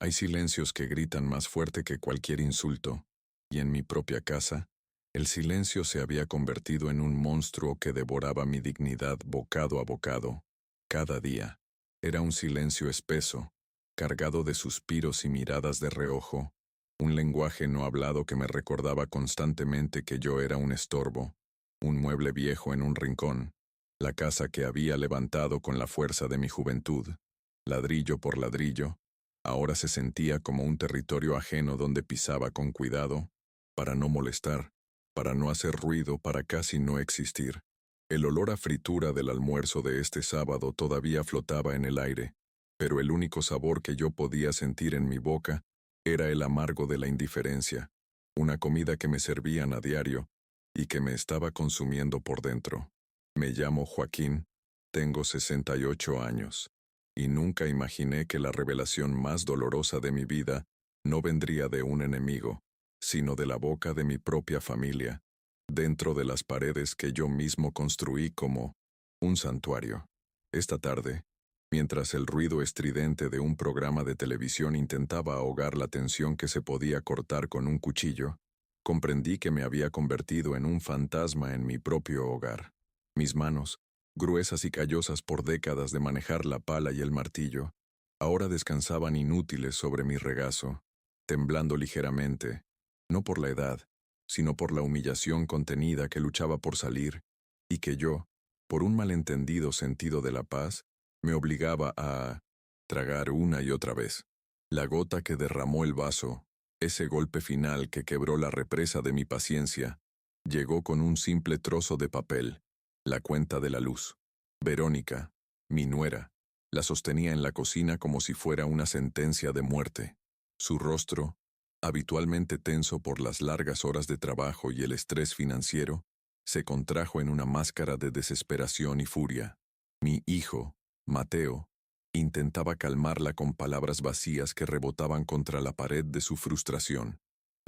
Hay silencios que gritan más fuerte que cualquier insulto, y en mi propia casa, el silencio se había convertido en un monstruo que devoraba mi dignidad bocado a bocado, cada día. Era un silencio espeso, cargado de suspiros y miradas de reojo, un lenguaje no hablado que me recordaba constantemente que yo era un estorbo, un mueble viejo en un rincón, la casa que había levantado con la fuerza de mi juventud, ladrillo por ladrillo. Ahora se sentía como un territorio ajeno donde pisaba con cuidado, para no molestar, para no hacer ruido, para casi no existir. El olor a fritura del almuerzo de este sábado todavía flotaba en el aire, pero el único sabor que yo podía sentir en mi boca era el amargo de la indiferencia, una comida que me servían a diario y que me estaba consumiendo por dentro. Me llamo Joaquín, tengo 68 años. Y nunca imaginé que la revelación más dolorosa de mi vida no vendría de un enemigo, sino de la boca de mi propia familia, dentro de las paredes que yo mismo construí como un santuario. Esta tarde, mientras el ruido estridente de un programa de televisión intentaba ahogar la tensión que se podía cortar con un cuchillo, comprendí que me había convertido en un fantasma en mi propio hogar. Mis manos, gruesas y callosas por décadas de manejar la pala y el martillo, ahora descansaban inútiles sobre mi regazo, temblando ligeramente, no por la edad, sino por la humillación contenida que luchaba por salir, y que yo, por un malentendido sentido de la paz, me obligaba a tragar una y otra vez. La gota que derramó el vaso, ese golpe final que quebró la represa de mi paciencia, llegó con un simple trozo de papel, la cuenta de la luz. Verónica, mi nuera, la sostenía en la cocina como si fuera una sentencia de muerte. Su rostro, habitualmente tenso por las largas horas de trabajo y el estrés financiero, se contrajo en una máscara de desesperación y furia. Mi hijo, Mateo, intentaba calmarla con palabras vacías que rebotaban contra la pared de su frustración.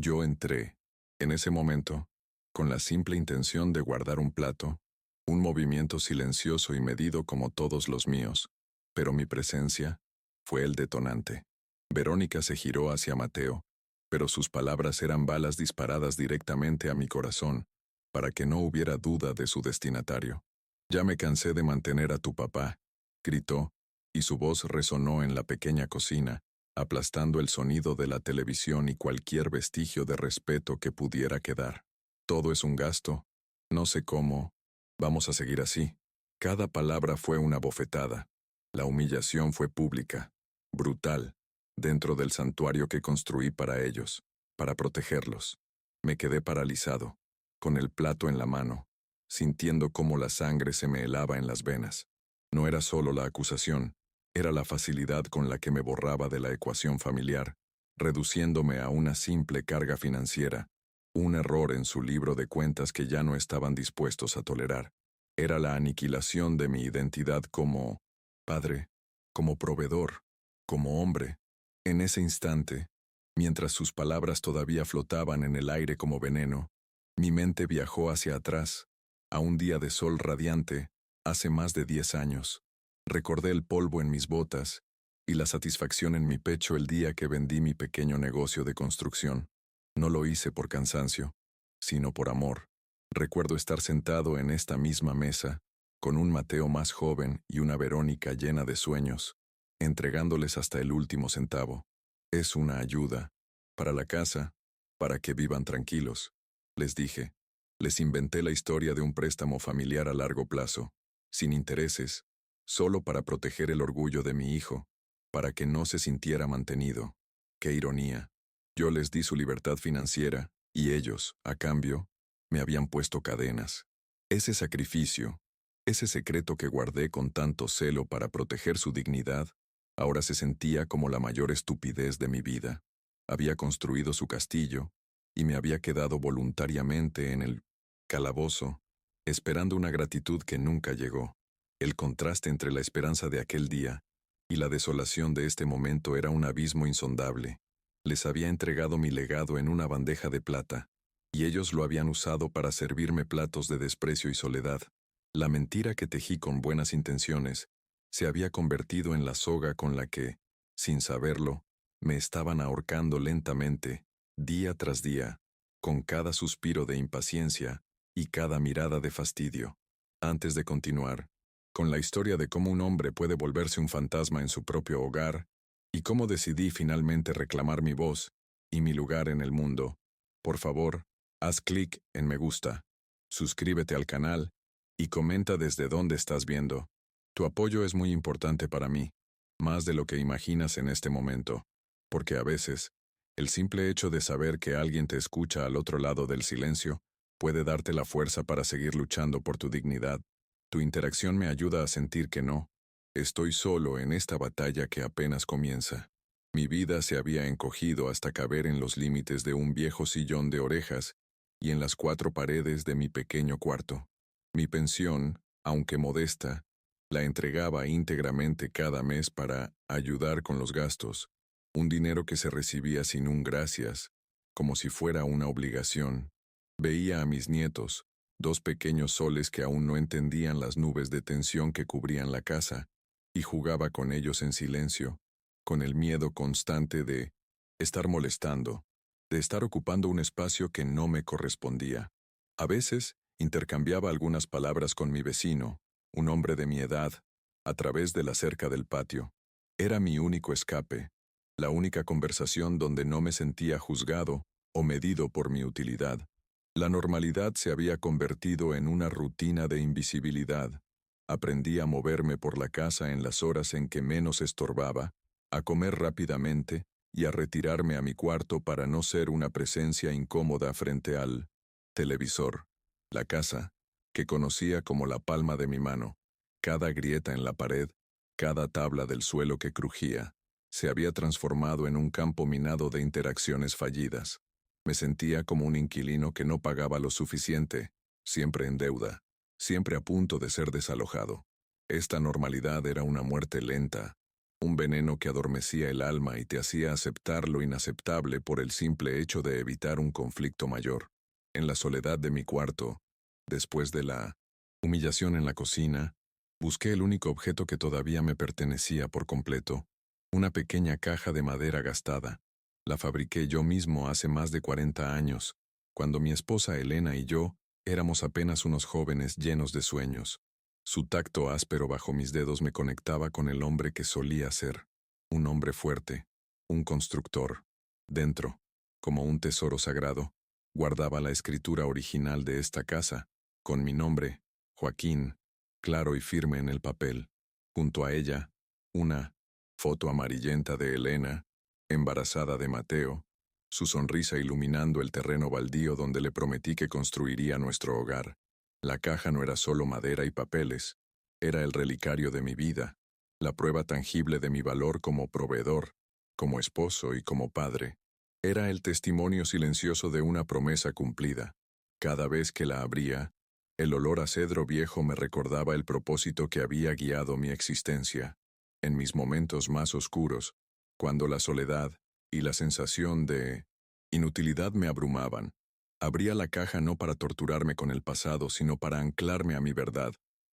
Yo entré, en ese momento, con la simple intención de guardar un plato, un movimiento silencioso y medido como todos los míos, pero mi presencia fue el detonante. Verónica se giró hacia Mateo, pero sus palabras eran balas disparadas directamente a mi corazón, para que no hubiera duda de su destinatario. «Ya me cansé de mantener a tu papá», gritó, y su voz resonó en la pequeña cocina, aplastando el sonido de la televisión y cualquier vestigio de respeto que pudiera quedar. «Todo es un gasto, no sé cómo. Vamos a seguir así». Cada palabra fue una bofetada. La humillación fue pública, brutal, dentro del santuario que construí para ellos, para protegerlos. Me quedé paralizado, con el plato en la mano, sintiendo cómo la sangre se me helaba en las venas. No era solo la acusación, era la facilidad con la que me borraba de la ecuación familiar, reduciéndome a una simple carga financiera, un error en su libro de cuentas que ya no estaban dispuestos a tolerar. Era la aniquilación de mi identidad como padre, como proveedor, como hombre. En ese instante, mientras sus palabras todavía flotaban en el aire como veneno, mi mente viajó hacia atrás, a un día de sol radiante, hace más de 10 años. Recordé el polvo en mis botas y la satisfacción en mi pecho el día que vendí mi pequeño negocio de construcción. No lo hice por cansancio, sino por amor. Recuerdo estar sentado en esta misma mesa, con un Mateo más joven y una Verónica llena de sueños, entregándoles hasta el último centavo. «Es una ayuda, para la casa, para que vivan tranquilos», les dije. Les inventé la historia de un préstamo familiar a largo plazo, sin intereses, solo para proteger el orgullo de mi hijo, para que no se sintiera mantenido. Qué ironía. Yo les di su libertad financiera, y ellos, a cambio, me habían puesto cadenas. Ese sacrificio, ese secreto que guardé con tanto celo para proteger su dignidad, ahora se sentía como la mayor estupidez de mi vida. Había construido su castillo, y me había quedado voluntariamente en el calabozo, esperando una gratitud que nunca llegó. El contraste entre la esperanza de aquel día y la desolación de este momento era un abismo insondable. Les había entregado mi legado en una bandeja de plata, y ellos lo habían usado para servirme platos de desprecio y soledad. La mentira que tejí con buenas intenciones se había convertido en la soga con la que, sin saberlo, Me estaban ahorcando lentamente, día tras día, con cada suspiro de impaciencia y cada mirada de fastidio. Antes de continuar, con la historia de cómo un hombre puede volverse un fantasma en su propio hogar, y cómo decidí finalmente reclamar mi voz y mi lugar en el mundo, por favor, haz clic en me gusta, suscríbete al canal y comenta desde dónde estás viendo. Tu apoyo es muy importante para mí, más de lo que imaginas en este momento, porque a veces, el simple hecho de saber que alguien te escucha al otro lado del silencio puede darte la fuerza para seguir luchando por tu dignidad. Tu interacción me ayuda a sentir que no estoy solo en esta batalla que apenas comienza. Mi vida se había encogido hasta caber en los límites de un viejo sillón de orejas y en las 4 paredes de mi pequeño cuarto. Mi pensión, aunque modesta, la entregaba íntegramente cada mes para ayudar con los gastos, un dinero que se recibía sin un gracias, como si fuera una obligación. Veía a mis nietos, 2 pequeños soles que aún no entendían las nubes de tensión que cubrían la casa, y jugaba con ellos en silencio, con el miedo constante de estar molestando, de estar ocupando un espacio que no me correspondía. A veces, intercambiaba algunas palabras con mi vecino, un hombre de mi edad, a través de la cerca del patio. Era mi único escape, la única conversación donde no me sentía juzgado o medido por mi utilidad. La normalidad se había convertido en una rutina de invisibilidad. Aprendí a moverme por la casa en las horas en que menos estorbaba, a comer rápidamente y a retirarme a mi cuarto para no ser una presencia incómoda frente al televisor. La casa, que conocía como la palma de mi mano, cada grieta en la pared, cada tabla del suelo que crujía, se había transformado en un campo minado de interacciones fallidas. Me sentía como un inquilino que no pagaba lo suficiente, siempre en deuda, siempre a punto de ser desalojado. Esta normalidad era una muerte lenta, un veneno que adormecía el alma y te hacía aceptar lo inaceptable por el simple hecho de evitar un conflicto mayor. En la soledad de mi cuarto, después de la humillación en la cocina, busqué el único objeto que todavía me pertenecía por completo, una pequeña caja de madera gastada. La fabriqué yo mismo hace más de 40 años, cuando mi esposa Elena y yo éramos apenas unos jóvenes llenos de sueños. Su tacto áspero bajo mis dedos me conectaba con el hombre que solía ser, un hombre fuerte, un constructor. Dentro, como un tesoro sagrado, guardaba la escritura original de esta casa, con mi nombre, Joaquín, claro y firme en el papel. Junto a ella, una foto amarillenta de Elena, embarazada de Mateo, su sonrisa iluminando el terreno baldío donde le prometí que construiría nuestro hogar. La caja no era solo madera y papeles, era el relicario de mi vida, la prueba tangible de mi valor como proveedor, como esposo y como padre. Era el testimonio silencioso de una promesa cumplida. Cada vez que la abría, el olor a cedro viejo me recordaba el propósito que había guiado mi existencia. En mis momentos más oscuros, cuando la soledad y la sensación de inutilidad me abrumaban, abría la caja no para torturarme con el pasado, sino para anclarme a mi verdad,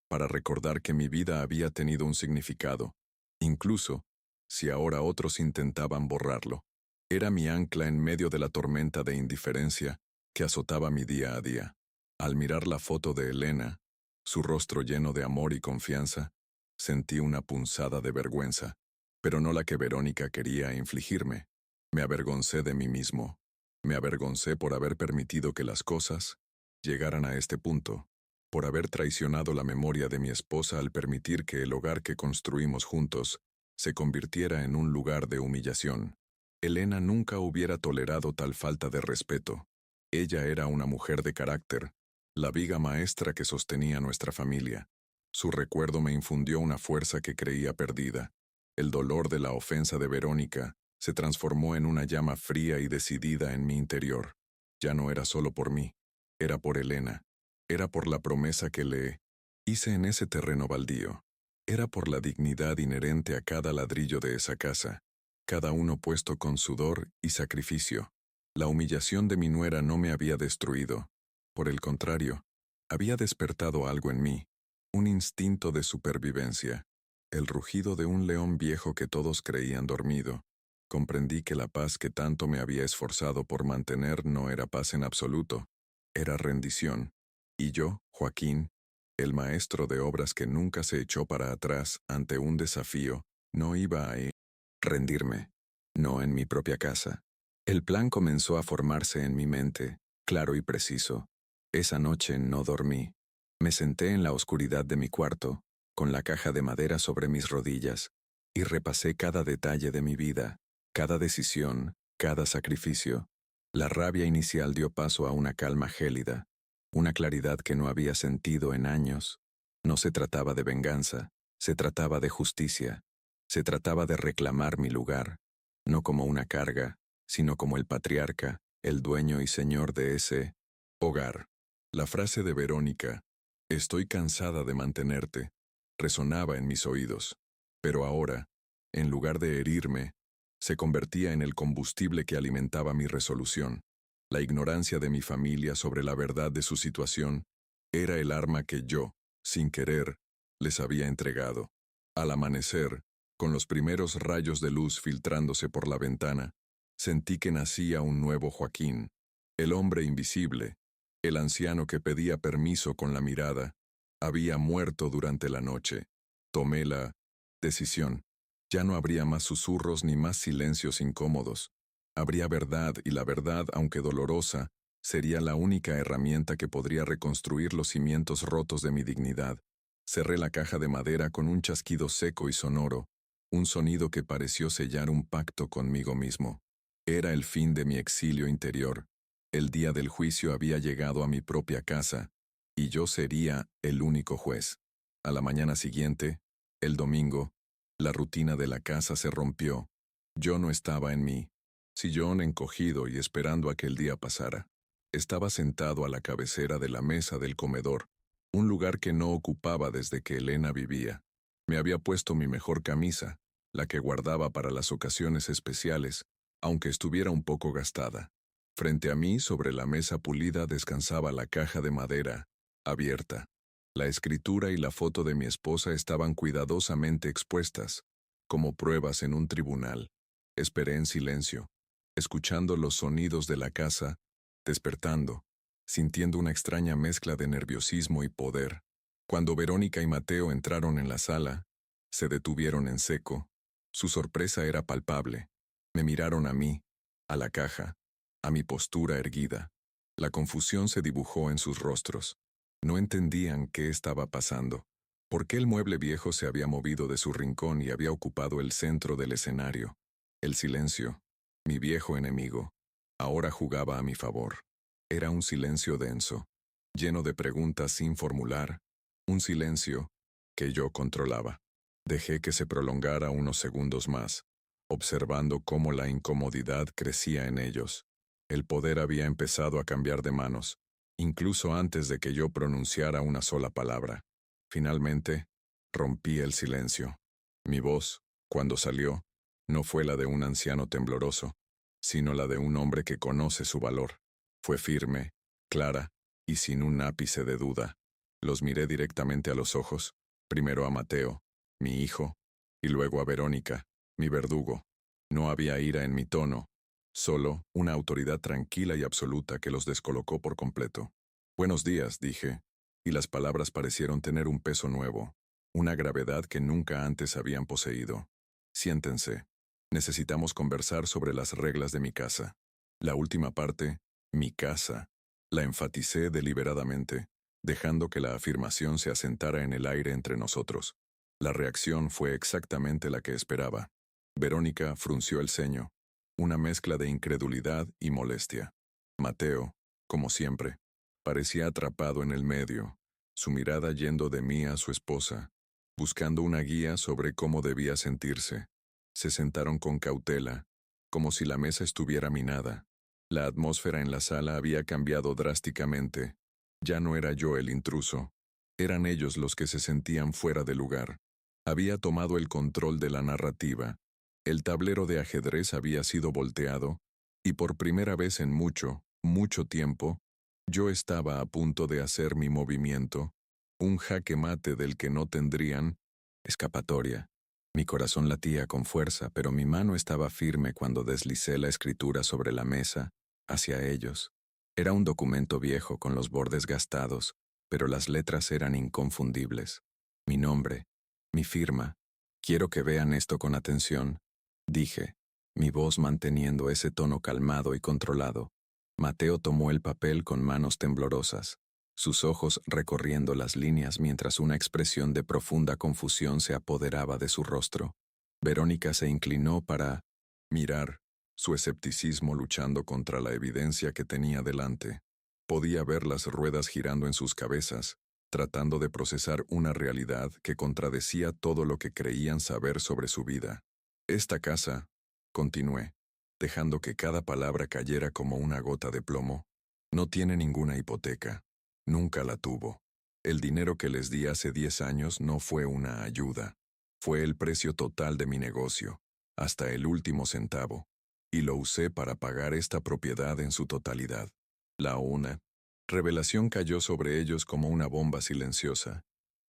para recordar que mi vida había tenido un significado, incluso si ahora otros intentaban borrarlo. Era mi ancla en medio de la tormenta de indiferencia que azotaba mi día a día. Al mirar la foto de Elena, su rostro lleno de amor y confianza, sentí una punzada de vergüenza, pero no la que Verónica quería infligirme. Me avergoncé de mí mismo. Me avergoncé por haber permitido que las cosas llegaran a este punto, por haber traicionado la memoria de mi esposa al permitir que el hogar que construimos juntos se convirtiera en un lugar de humillación. Elena nunca hubiera tolerado tal falta de respeto. Ella era una mujer de carácter, la viga maestra que sostenía nuestra familia. Su recuerdo me infundió una fuerza que creía perdida. El dolor de la ofensa de Verónica se transformó en una llama fría y decidida en mi interior. Ya no era solo por mí, era por Elena, era por la promesa que le hice en ese terreno baldío, era por la dignidad inherente a cada ladrillo de esa casa, cada uno puesto con sudor y sacrificio. La humillación de mi nuera no me había destruido, por el contrario, había despertado algo en mí, un instinto de supervivencia, el rugido de un león viejo que todos creían dormido. Comprendí que la paz que tanto me había esforzado por mantener no era paz en absoluto, era rendición. Y yo, Joaquín, el maestro de obras que nunca se echó para atrás ante un desafío, no iba a rendirme, no en mi propia casa. El plan comenzó a formarse en mi mente, claro y preciso. Esa noche no dormí. Me senté en la oscuridad de mi cuarto, con la caja de madera sobre mis rodillas, y repasé cada detalle de mi vida, cada decisión, cada sacrificio. La rabia inicial dio paso a una calma gélida, una claridad que no había sentido en años. No se trataba de venganza, se trataba de justicia, se trataba de reclamar mi lugar, no como una carga, sino como el patriarca, el dueño y señor de ese hogar. La frase de Verónica, estoy cansada de mantenerte, resonaba en mis oídos, pero ahora, en lugar de herirme, se convertía en el combustible que alimentaba mi resolución. La ignorancia de mi familia sobre la verdad de su situación era el arma que yo, sin querer, les había entregado. Al amanecer, con los primeros rayos de luz filtrándose por la ventana, sentí que nacía un nuevo Joaquín, el hombre invisible, el anciano que pedía permiso con la mirada, había muerto durante la noche. Tomé la decisión. Ya no habría más susurros ni más silencios incómodos. Habría verdad y la verdad, aunque dolorosa, sería la única herramienta que podría reconstruir los cimientos rotos de mi dignidad. Cerré la caja de madera con un chasquido seco y sonoro, un sonido que pareció sellar un pacto conmigo mismo. Era el fin de mi exilio interior. El día del juicio había llegado a mi propia casa, y yo sería el único juez. A la mañana siguiente, el domingo, la rutina de la casa se rompió. Yo no estaba en mi sillón encogido y esperando a que el día pasara. Estaba sentado a la cabecera de la mesa del comedor, un lugar que no ocupaba desde que Elena vivía. Me había puesto mi mejor camisa, la que guardaba para las ocasiones especiales, aunque estuviera un poco gastada. Frente a mí, sobre la mesa pulida, descansaba la caja de madera, abierta. La escritura y la foto de mi esposa estaban cuidadosamente expuestas, como pruebas en un tribunal. Esperé en silencio, escuchando los sonidos de la casa, despertando, sintiendo una extraña mezcla de nerviosismo y poder. Cuando Verónica y Mateo entraron en la sala, se detuvieron en seco. Su sorpresa era palpable. Me miraron a mí, a la caja, a mi postura erguida. La confusión se dibujó en sus rostros. No entendían qué estaba pasando, por qué el mueble viejo se había movido de su rincón y había ocupado el centro del escenario. El silencio, mi viejo enemigo, ahora jugaba a mi favor. Era un silencio denso, lleno de preguntas sin formular, un silencio que yo controlaba. Dejé que se prolongara unos segundos más, observando cómo la incomodidad crecía en ellos. El poder había empezado a cambiar de manos, incluso antes de que yo pronunciara una sola palabra. Finalmente, rompí el silencio. Mi voz, cuando salió, no fue la de un anciano tembloroso, sino la de un hombre que conoce su valor. Fue firme, clara y sin un ápice de duda. Los miré directamente a los ojos, primero a Mateo, mi hijo, y luego a Verónica, mi verdugo. No había ira en mi tono, solo una autoridad tranquila y absoluta que los descolocó por completo. Buenos días, dije, y las palabras parecieron tener un peso nuevo, una gravedad que nunca antes habían poseído. Siéntense. Necesitamos conversar sobre las reglas de mi casa. La última parte, mi casa, la enfaticé deliberadamente, dejando que la afirmación se asentara en el aire entre nosotros. La reacción fue exactamente la que esperaba. Verónica frunció el ceño, una mezcla de incredulidad y molestia. Mateo, como siempre, parecía atrapado en el medio, su mirada yendo de mí a su esposa, buscando una guía sobre cómo debía sentirse. Se sentaron con cautela, como si la mesa estuviera minada. La atmósfera en la sala había cambiado drásticamente. Ya no era yo el intruso, eran ellos los que se sentían fuera de lugar. Había tomado el control de la narrativa. El tablero de ajedrez había sido volteado, y por primera vez en mucho, mucho tiempo, yo estaba a punto de hacer mi movimiento, un jaque mate del que no tendrían escapatoria. Mi corazón latía con fuerza, pero mi mano estaba firme cuando deslicé la escritura sobre la mesa, hacia ellos. Era un documento viejo con los bordes gastados, pero las letras eran inconfundibles. Mi nombre, mi firma. Quiero que vean esto con atención, dije, mi voz manteniendo ese tono calmado y controlado. Mateo tomó el papel con manos temblorosas, sus ojos recorriendo las líneas mientras una expresión de profunda confusión se apoderaba de su rostro. Verónica se inclinó para mirar, su escepticismo luchando contra la evidencia que tenía delante. Podía ver las ruedas girando en sus cabezas, tratando de procesar una realidad que contradecía todo lo que creían saber sobre su vida. Esta casa, continué, dejando que cada palabra cayera como una gota de plomo, no tiene ninguna hipoteca. Nunca la tuvo. El dinero que les di hace 10 años no fue una ayuda. Fue el precio total de mi negocio, hasta el último centavo, y lo usé para pagar esta propiedad en su totalidad. La revelación cayó sobre ellos como una bomba silenciosa,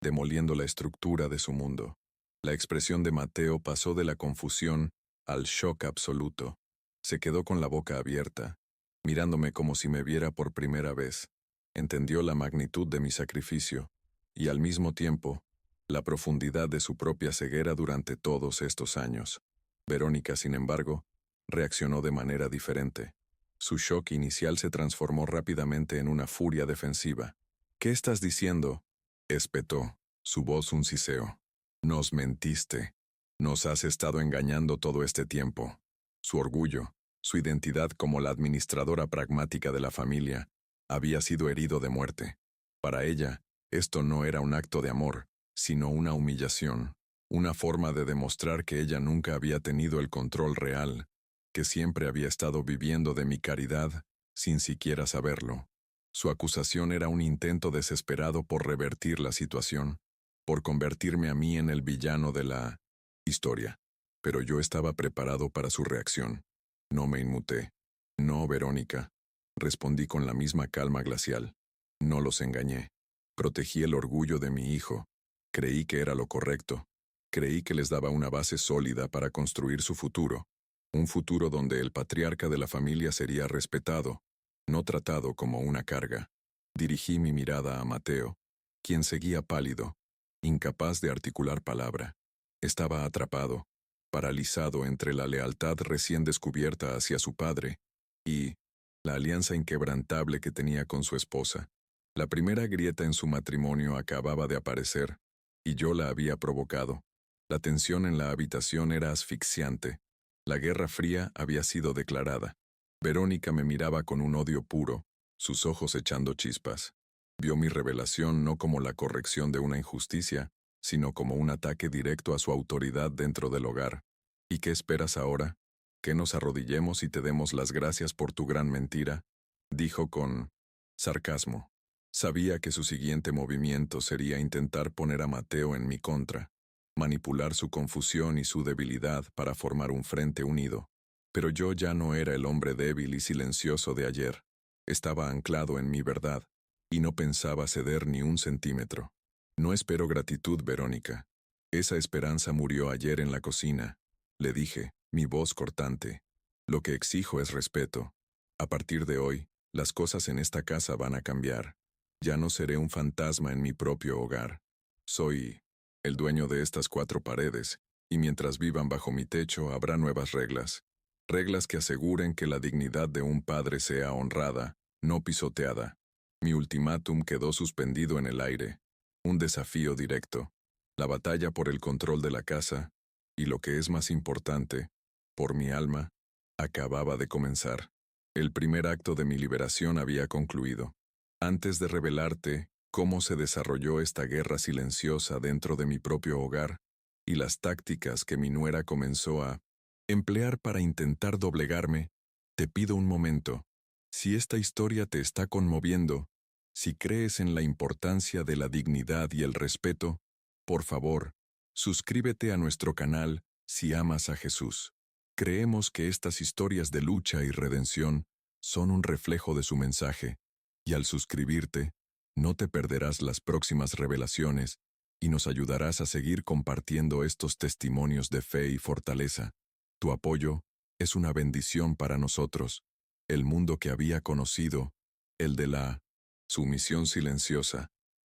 demoliendo la estructura de su mundo. La expresión de Mateo pasó de la confusión al shock absoluto. Se quedó con la boca abierta, mirándome como si me viera por primera vez. Entendió la magnitud de mi sacrificio, y al mismo tiempo, la profundidad de su propia ceguera durante todos estos años. Verónica, sin embargo, reaccionó de manera diferente. Su shock inicial se transformó rápidamente en una furia defensiva. «¿Qué estás diciendo?», espetó, su voz un siseo. «Nos mentiste. Nos has estado engañando todo este tiempo». Su orgullo, su identidad como la administradora pragmática de la familia, había sido herido de muerte. Para ella, esto no era un acto de amor, sino una humillación, una forma de demostrar que ella nunca había tenido el control real, que siempre había estado viviendo de mi caridad, sin siquiera saberlo. Su acusación era un intento desesperado por revertir la situación, por convertirme a mí en el villano de la historia. Pero yo estaba preparado para su reacción. No me inmuté. «No, Verónica», respondí con la misma calma glacial. «No los engañé. Protegí el orgullo de mi hijo. Creí que era lo correcto. Creí que les daba una base sólida para construir su futuro. Un futuro donde el patriarca de la familia sería respetado, no tratado como una carga». Dirigí mi mirada a Mateo, quien seguía pálido, incapaz de articular palabra. Estaba atrapado, paralizado entre la lealtad recién descubierta hacia su padre y la alianza inquebrantable que tenía con su esposa. La primera grieta en su matrimonio acababa de aparecer, y yo la había provocado. La tensión en la habitación era asfixiante. La Guerra Fría había sido declarada. Verónica me miraba con un odio puro, sus ojos echando chispas. Vio mi revelación no como la corrección de una injusticia, sino como un ataque directo a su autoridad dentro del hogar. «¿Y qué esperas ahora? ¿Que nos arrodillemos y te demos las gracias por tu gran mentira?», dijo con sarcasmo. Sabía que su siguiente movimiento sería intentar poner a Mateo en mi contra, manipular su confusión y su debilidad para formar un frente unido. Pero yo ya no era el hombre débil y silencioso de ayer. Estaba anclado en mi verdad, y no pensaba ceder ni un centímetro. «No espero gratitud, Verónica. Esa esperanza murió ayer en la cocina», le dije, mi voz cortante. «Lo que exijo es respeto. A partir de hoy, las cosas en esta casa van a cambiar. Ya no seré un fantasma en mi propio hogar. Soy el dueño de estas 4 paredes, y mientras vivan bajo mi techo habrá nuevas reglas. Reglas que aseguren que la dignidad de un padre sea honrada, no pisoteada». Mi ultimátum quedó suspendido en el aire. Un desafío directo. La batalla por el control de la casa, y lo que es más importante, por mi alma, acababa de comenzar. El primer acto de mi liberación había concluido. Antes de revelarte cómo se desarrolló esta guerra silenciosa dentro de mi propio hogar, y las tácticas que mi nuera comenzó a emplear para intentar doblegarme, te pido un momento. Si esta historia te está conmoviendo, si crees en la importancia de la dignidad y el respeto, por favor, suscríbete a nuestro canal si amas a Jesús. Creemos que estas historias de lucha y redención son un reflejo de su mensaje, y al suscribirte, no te perderás las próximas revelaciones y nos ayudarás a seguir compartiendo estos testimonios de fe y fortaleza. Tu apoyo es una bendición para nosotros. El mundo que había conocido, el de la sumisión silenciosa,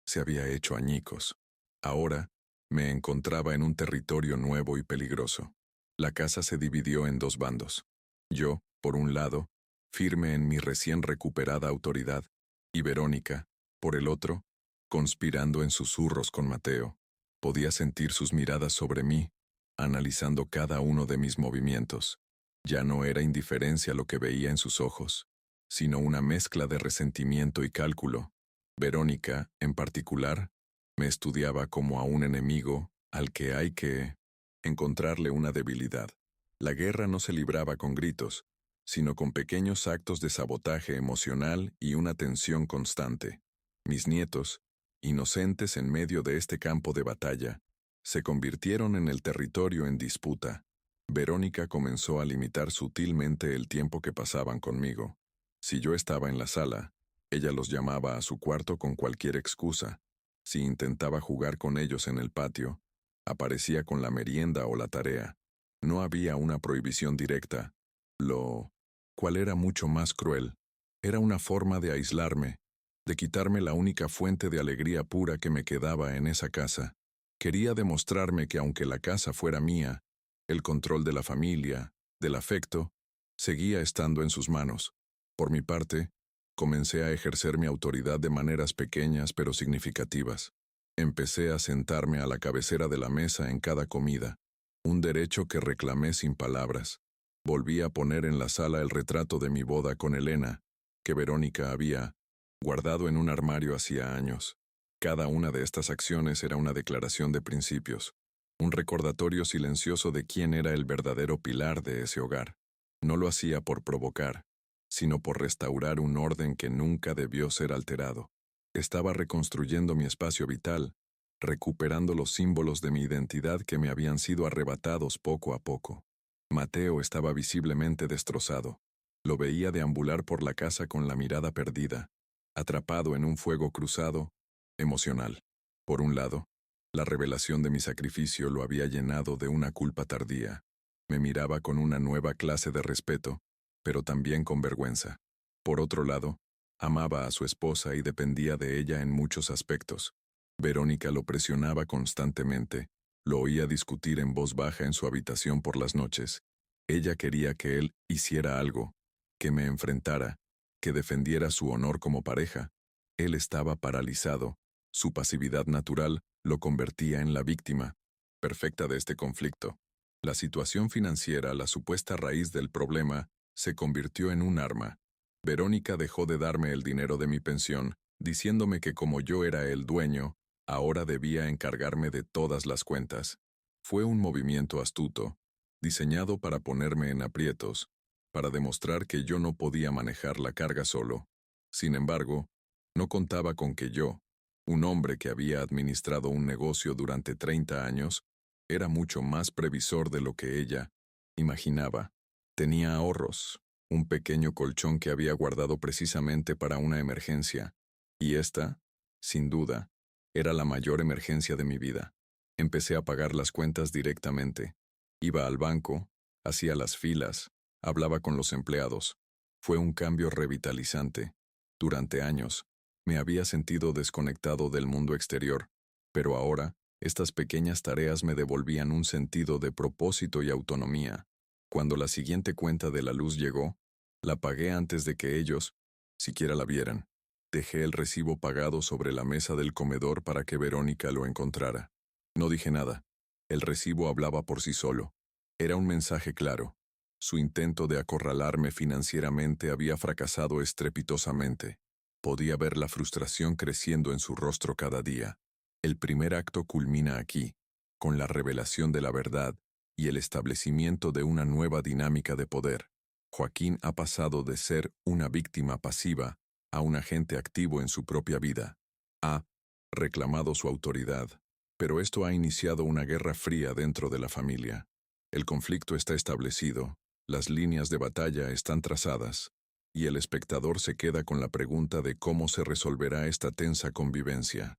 se había hecho añicos. Ahora me encontraba en un territorio nuevo y peligroso. La casa se dividió en dos bandos. Yo, por un lado, firme en mi recién recuperada autoridad, y Verónica, por el otro, conspirando en susurros con Mateo. Podía sentir sus miradas sobre mí, analizando cada uno de mis movimientos. Ya no era indiferencia lo que veía en sus ojos, sino una mezcla de resentimiento y cálculo. Verónica, en particular, me estudiaba como a un enemigo al que hay que encontrarle una debilidad. La guerra no se libraba con gritos, sino con pequeños actos de sabotaje emocional y una tensión constante. Mis nietos, inocentes en medio de este campo de batalla, se convirtieron en el territorio en disputa. Verónica comenzó a limitar sutilmente el tiempo que pasaban conmigo. Si yo estaba en la sala, ella los llamaba a su cuarto con cualquier excusa. Si intentaba jugar con ellos en el patio, aparecía con la merienda o la tarea. No había una prohibición directa. Lo cual era mucho más cruel. Era una forma de aislarme, de quitarme la única fuente de alegría pura que me quedaba en esa casa. Quería demostrarme que aunque la casa fuera mía, el control de la familia, del afecto, seguía estando en sus manos. Por mi parte, comencé a ejercer mi autoridad de maneras pequeñas pero significativas. Empecé a sentarme a la cabecera de la mesa en cada comida, un derecho que reclamé sin palabras. Volví a poner en la sala el retrato de mi boda con Elena, que Verónica había guardado en un armario hacía años. Cada una de estas acciones era una declaración de principios, un recordatorio silencioso de quién era el verdadero pilar de ese hogar. No lo hacía por provocar, sino por restaurar un orden que nunca debió ser alterado. Estaba reconstruyendo mi espacio vital, recuperando los símbolos de mi identidad que me habían sido arrebatados poco a poco. Mateo estaba visiblemente destrozado. Lo veía deambular por la casa con la mirada perdida, atrapado en un fuego cruzado, emocional. Por un lado, la revelación de mi sacrificio lo había llenado de una culpa tardía. Me miraba con una nueva clase de respeto, pero también con vergüenza. Por otro lado, amaba a su esposa y dependía de ella en muchos aspectos. Verónica lo presionaba constantemente, lo oía discutir en voz baja en su habitación por las noches. Ella quería que él hiciera algo, que me enfrentara, que defendiera su honor como pareja. Él estaba paralizado. Su pasividad natural lo convertía en la víctima perfecta de este conflicto. La situación financiera, la supuesta raíz del problema, se convirtió en un arma. Verónica dejó de darme el dinero de mi pensión, diciéndome que como yo era el dueño, ahora debía encargarme de todas las cuentas. Fue un movimiento astuto, diseñado para ponerme en aprietos, para demostrar que yo no podía manejar la carga solo. Sin embargo, no contaba con que yo, un hombre que había administrado un negocio durante 30 años, era mucho más previsor de lo que ella imaginaba. Tenía ahorros, un pequeño colchón que había guardado precisamente para una emergencia, y esta, sin duda, era la mayor emergencia de mi vida. Empecé a pagar las cuentas directamente. Iba al banco, hacía las filas, hablaba con los empleados. Fue un cambio revitalizante. Durante años, me había sentido desconectado del mundo exterior, pero ahora, estas pequeñas tareas me devolvían un sentido de propósito y autonomía. Cuando la siguiente cuenta de la luz llegó, la pagué antes de que ellos siquiera la vieran. Dejé el recibo pagado sobre la mesa del comedor para que Verónica lo encontrara. No dije nada. El recibo hablaba por sí solo. Era un mensaje claro. Su intento de acorralarme financieramente había fracasado estrepitosamente. Podía ver la frustración creciendo en su rostro cada día. El primer acto culmina aquí, con la revelación de la verdad y el establecimiento de una nueva dinámica de poder. Joaquín ha pasado de ser una víctima pasiva a un agente activo en su propia vida. Ha reclamado su autoridad, pero esto ha iniciado una guerra fría dentro de la familia. El conflicto está establecido, las líneas de batalla están trazadas, y el espectador se queda con la pregunta de cómo se resolverá esta tensa convivencia.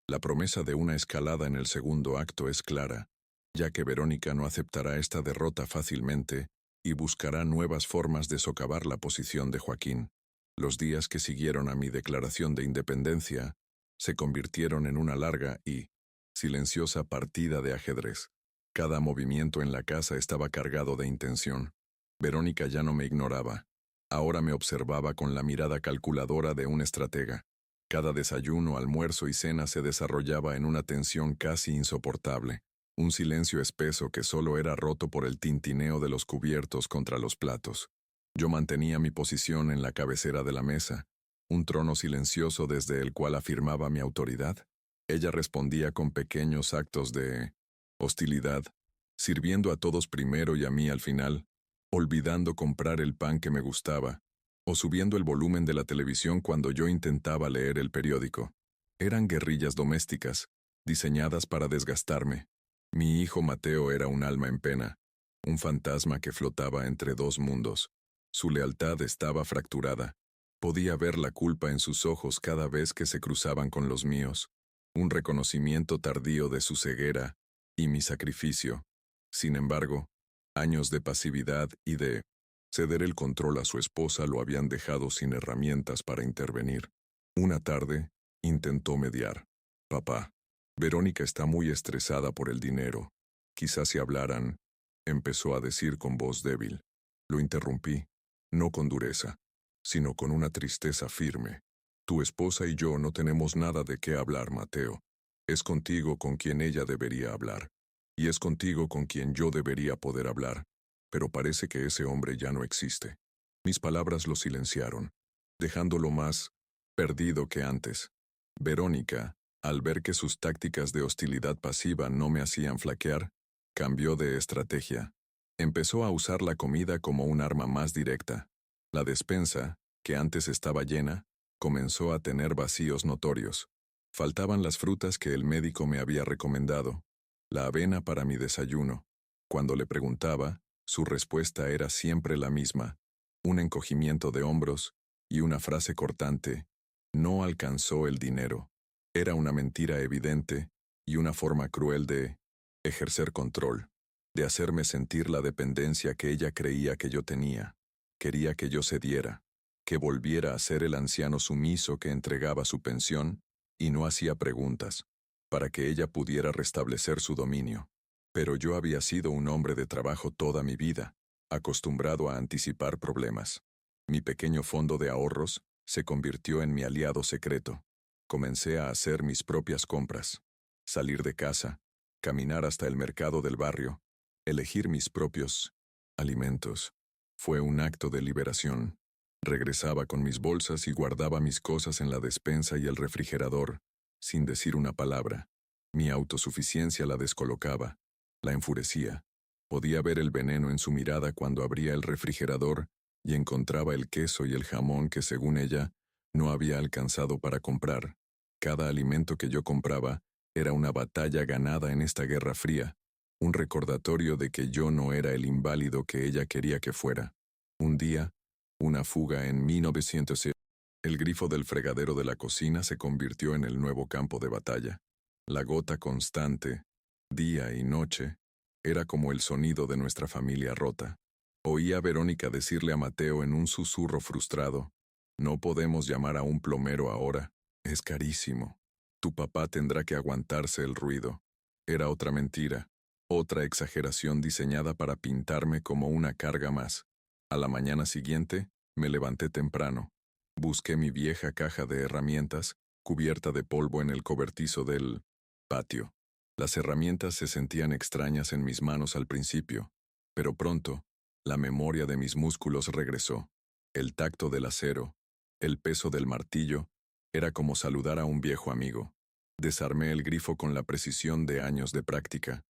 La promesa de una escalada en el segundo acto es clara, ya que Verónica no aceptará esta derrota fácilmente y buscará nuevas formas de socavar la posición de Joaquín. Los días que siguieron a mi declaración de independencia se convirtieron en una larga y silenciosa partida de ajedrez. Cada movimiento en la casa estaba cargado de intención. Verónica ya no me ignoraba. Ahora me observaba con la mirada calculadora de un estratega. Cada desayuno, almuerzo y cena se desarrollaba en una tensión casi insoportable. Un silencio espeso que solo era roto por el tintineo de los cubiertos contra los platos. Yo mantenía mi posición en la cabecera de la mesa, un trono silencioso desde el cual afirmaba mi autoridad. Ella respondía con pequeños actos de hostilidad, sirviendo a todos primero y a mí al final, olvidando comprar el pan que me gustaba, o subiendo el volumen de la televisión cuando yo intentaba leer el periódico. Eran guerrillas domésticas, diseñadas para desgastarme. Mi hijo Mateo era un alma en pena, un fantasma que flotaba entre dos mundos. Su lealtad estaba fracturada. Podía ver la culpa en sus ojos cada vez que se cruzaban con los míos, un reconocimiento tardío de su ceguera y mi sacrificio. Sin embargo, años de pasividad y de ceder el control a su esposa lo habían dejado sin herramientas para intervenir. Una tarde, intentó mediar. Papá, Verónica está muy estresada por el dinero. Quizás si hablaran, empezó a decir con voz débil. Lo interrumpí, no con dureza, sino con una tristeza firme. Tu esposa y yo no tenemos nada de qué hablar, Mateo. Es contigo con quien ella debería hablar. Y es contigo con quien yo debería poder hablar. Pero parece que ese hombre ya no existe. Mis palabras lo silenciaron, dejándolo más perdido que antes. Verónica, al ver que sus tácticas de hostilidad pasiva no me hacían flaquear, cambió de estrategia. Empezó a usar la comida como un arma más directa. La despensa, que antes estaba llena, comenzó a tener vacíos notorios. Faltaban las frutas que el médico me había recomendado, la avena para mi desayuno. Cuando le preguntaba, su respuesta era siempre la misma, un encogimiento de hombros y una frase cortante: no alcanzó el dinero. Era una mentira evidente y una forma cruel de ejercer control, de hacerme sentir la dependencia que ella creía que yo tenía. Quería que yo cediera, que volviera a ser el anciano sumiso que entregaba su pensión y no hacía preguntas, para que ella pudiera restablecer su dominio. Pero yo había sido un hombre de trabajo toda mi vida, acostumbrado a anticipar problemas. Mi pequeño fondo de ahorros se convirtió en mi aliado secreto. Comencé a hacer mis propias compras, salir de casa, caminar hasta el mercado del barrio, elegir mis propios alimentos. Fue un acto de liberación. Regresaba con mis bolsas y guardaba mis cosas en la despensa y el refrigerador, sin decir una palabra. Mi autosuficiencia la descolocaba, la enfurecía. Podía ver el veneno en su mirada cuando abría el refrigerador y encontraba el queso y el jamón que, según ella, no había alcanzado para comprar. Cada alimento que yo compraba era una batalla ganada en esta guerra fría, un recordatorio de que yo no era el inválido que ella quería que fuera. Un día, una fuga en 1900, el grifo del fregadero de la cocina se convirtió en el nuevo campo de batalla. La gota constante, día y noche, era como el sonido de nuestra familia rota. Oía a Verónica decirle a Mateo en un susurro frustrado: no podemos llamar a un plomero ahora, es carísimo. Tu papá tendrá que aguantarse el ruido. Era otra mentira, otra exageración diseñada para pintarme como una carga más. A la mañana siguiente, me levanté temprano. Busqué mi vieja caja de herramientas, cubierta de polvo en el cobertizo del patio. Las herramientas se sentían extrañas en mis manos al principio, pero pronto, la memoria de mis músculos regresó. El tacto del acero, el peso del martillo, era como saludar a un viejo amigo. Desarmé el grifo con la precisión de años de práctica.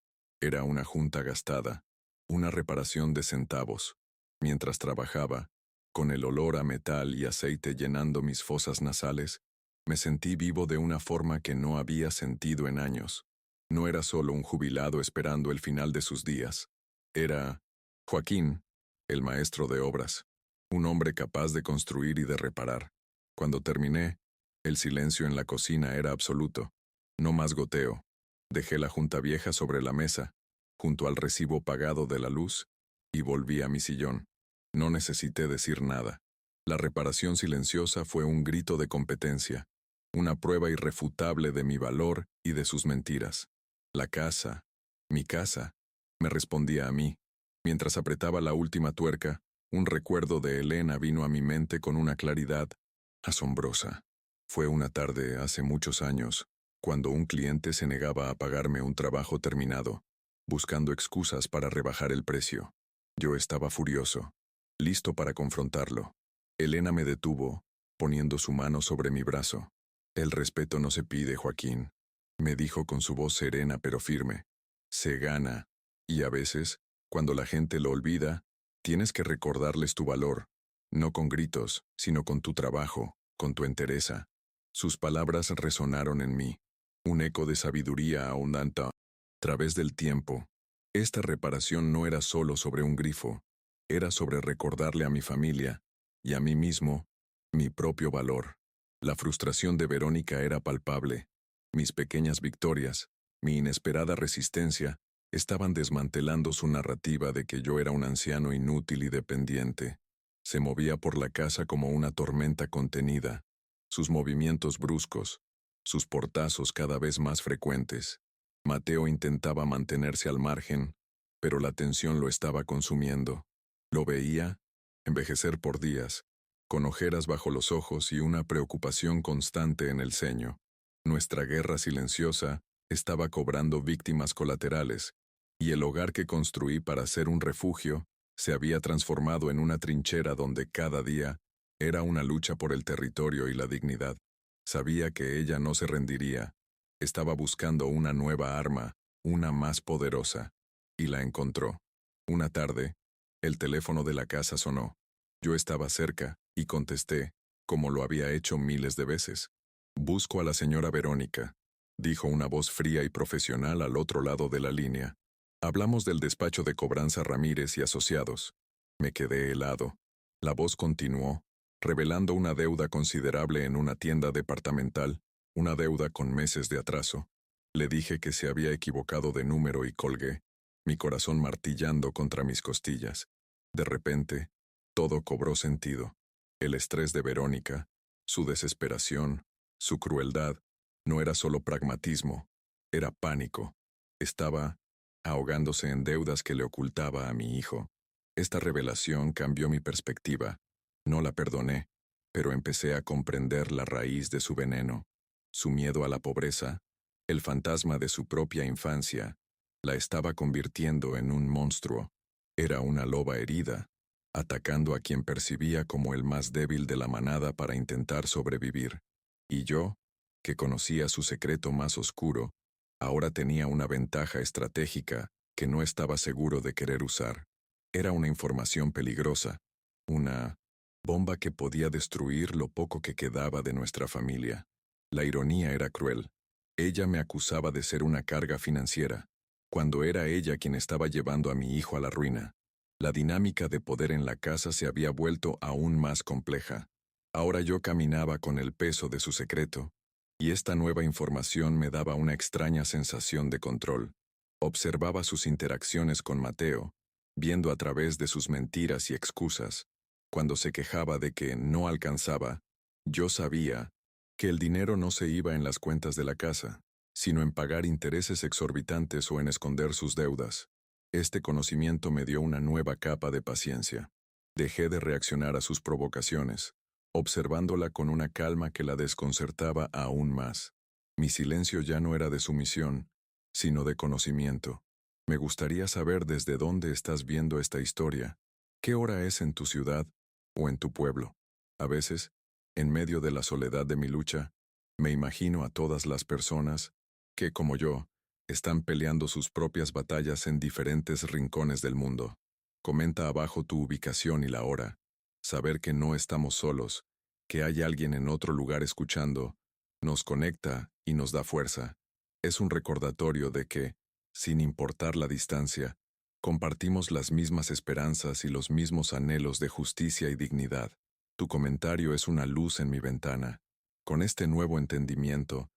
Era una junta gastada, una reparación de centavos. Mientras trabajaba, con el olor a metal y aceite llenando mis fosas nasales, me sentí vivo de una forma que no había sentido en años. No era solo un jubilado esperando el final de sus días. Era Joaquín, el maestro de obras, un hombre capaz de construir y de reparar. Cuando terminé, el silencio en la cocina era absoluto. No más goteo. Dejé la junta vieja sobre la mesa, junto al recibo pagado de la luz, y volví a mi sillón. No necesité decir nada. La reparación silenciosa fue un grito de competencia, una prueba irrefutable de mi valor y de sus mentiras. La casa, mi casa, me respondía a mí. Mientras apretaba la última tuerca, un recuerdo de Elena vino a mi mente con una claridad asombrosa. Fue una tarde hace muchos años, cuando un cliente se negaba a pagarme un trabajo terminado, buscando excusas para rebajar el precio. Yo estaba furioso, listo para confrontarlo. Elena me detuvo, poniendo su mano sobre mi brazo. El respeto no se pide, Joaquín, me dijo con su voz serena pero firme. Se gana, y a veces, cuando la gente lo olvida, tienes que recordarles tu valor, no con gritos, sino con tu trabajo, con tu entereza. Sus palabras resonaron en mí, un eco de sabiduría ahondante. A través del tiempo, esta reparación no era solo sobre un grifo, era sobre recordarle a mi familia, y a mí mismo, mi propio valor. La frustración de Verónica era palpable. Mis pequeñas victorias, mi inesperada resistencia, estaban desmantelando su narrativa de que yo era un anciano inútil y dependiente. Se movía por la casa como una tormenta contenida, sus movimientos bruscos, sus portazos cada vez más frecuentes. Mateo intentaba mantenerse al margen, pero la tensión lo estaba consumiendo. Lo veía, envejecer por días, con ojeras bajo los ojos y una preocupación constante en el ceño. Nuestra guerra silenciosa estaba cobrando víctimas colaterales, y el hogar que construí para ser un refugio se había transformado en una trinchera donde cada día era una lucha por el territorio y la dignidad. Sabía que ella no se rendiría. Estaba buscando una nueva arma, una más poderosa, y la encontró. Una tarde, el teléfono de la casa sonó. Yo estaba cerca, y contesté, como lo había hecho miles de veces. Busco a la señora Verónica, dijo una voz fría y profesional al otro lado de la línea. Hablamos del despacho de cobranza Ramírez y Asociados. Me quedé helado. La voz continuó, revelando una deuda considerable en una tienda departamental, una deuda con meses de atraso. Le dije que se había equivocado de número y colgué, mi corazón martillando contra mis costillas. De repente, todo cobró sentido. El estrés de Verónica, su desesperación, su crueldad, no era solo pragmatismo, era pánico. Estaba ahogándose en deudas que le ocultaba a mi hijo. Esta revelación cambió mi perspectiva. No la perdoné, pero empecé a comprender la raíz de su veneno, su miedo a la pobreza, el fantasma de su propia infancia. La estaba convirtiendo en un monstruo. Era una loba herida, atacando a quien percibía como el más débil de la manada para intentar sobrevivir. Y yo, que conocía su secreto más oscuro, ahora tenía una ventaja estratégica que no estaba seguro de querer usar. Era una información peligrosa, una bomba que podía destruir lo poco que quedaba de nuestra familia. La ironía era cruel. Ella me acusaba de ser una carga financiera, cuando era ella quien estaba llevando a mi hijo a la ruina. La dinámica de poder en la casa se había vuelto aún más compleja. Ahora yo caminaba con el peso de su secreto, y esta nueva información me daba una extraña sensación de control. Observaba sus interacciones con Mateo, viendo a través de sus mentiras y excusas. Cuando se quejaba de que no alcanzaba, yo sabía que el dinero no se iba en las cuentas de la casa, sino en pagar intereses exorbitantes o en esconder sus deudas. Este conocimiento me dio una nueva capa de paciencia. Dejé de reaccionar a sus provocaciones, observándola con una calma que la desconcertaba aún más. Mi silencio ya no era de sumisión, sino de conocimiento. Me gustaría saber desde dónde estás viendo esta historia. ¿Qué hora es en tu ciudad o en tu pueblo? A veces, en medio de la soledad de mi lucha, me imagino a todas las personas que, como yo, están peleando sus propias batallas en diferentes rincones del mundo. Comenta abajo tu ubicación y la hora. Saber que no estamos solos, que hay alguien en otro lugar escuchando, nos conecta y nos da fuerza. Es un recordatorio de que, sin importar la distancia, compartimos las mismas esperanzas y los mismos anhelos de justicia y dignidad. Tu comentario es una luz en mi ventana. Con este nuevo entendimiento,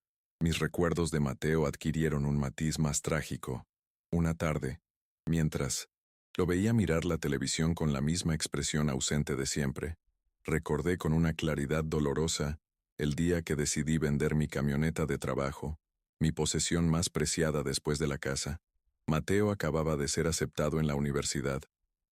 Mis recuerdos de Mateo adquirieron un matiz más trágico. Una tarde, mientras lo veía mirar la televisión con la misma expresión ausente de siempre, recordé con una claridad dolorosa el día que decidí vender mi camioneta de trabajo, mi posesión más preciada después de la casa. Mateo acababa de ser aceptado en la universidad,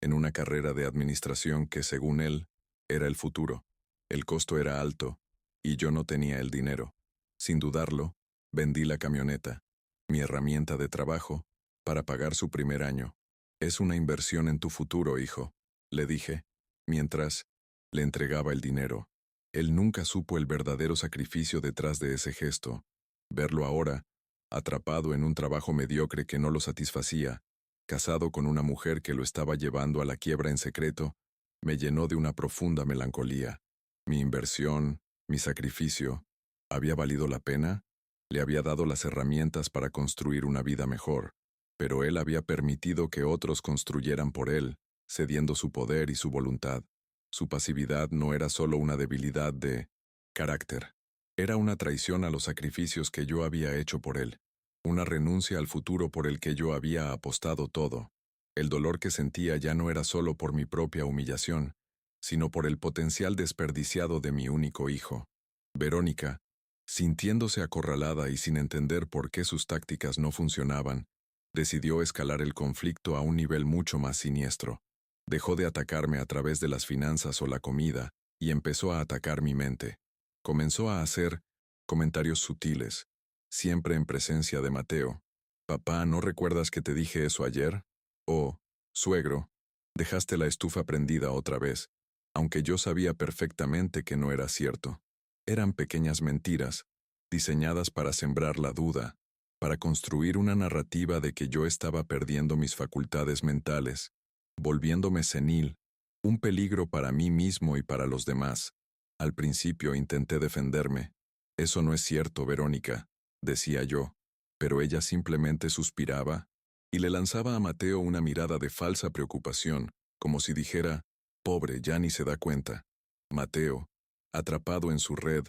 en una carrera de administración que, según él, era el futuro. El costo era alto, y yo no tenía el dinero. Sin dudarlo, vendí la camioneta, mi herramienta de trabajo, para pagar su primer año. Es una inversión en tu futuro, hijo, le dije, mientras le entregaba el dinero. Él nunca supo el verdadero sacrificio detrás de ese gesto. Verlo ahora, atrapado en un trabajo mediocre que no lo satisfacía, casado con una mujer que lo estaba llevando a la quiebra en secreto, me llenó de una profunda melancolía. Mi inversión, mi sacrificio, ¿había valido la pena? Le había dado las herramientas para construir una vida mejor, pero él había permitido que otros construyeran por él, cediendo su poder y su voluntad. Su pasividad no era solo una debilidad de carácter, era una traición a los sacrificios que yo había hecho por él, una renuncia al futuro por el que yo había apostado todo. El dolor que sentía ya no era solo por mi propia humillación, sino por el potencial desperdiciado de mi único hijo. Verónica, sintiéndose acorralada y sin entender por qué sus tácticas no funcionaban, decidió escalar el conflicto a un nivel mucho más siniestro. Dejó de atacarme a través de las finanzas o la comida y empezó a atacar mi mente. Comenzó a hacer comentarios sutiles, siempre en presencia de Mateo. «Papá, ¿no recuerdas que te dije eso ayer?» O «Suegro, dejaste la estufa prendida otra vez», aunque yo sabía perfectamente que no era cierto. Eran pequeñas mentiras, diseñadas para sembrar la duda, para construir una narrativa de que yo estaba perdiendo mis facultades mentales, volviéndome senil, un peligro para mí mismo y para los demás. Al principio intenté defenderme. «Eso no es cierto, Verónica», decía yo, pero ella simplemente suspiraba y le lanzaba a Mateo una mirada de falsa preocupación, como si dijera, «Pobre, ya ni se da cuenta». Mateo, atrapado en su red,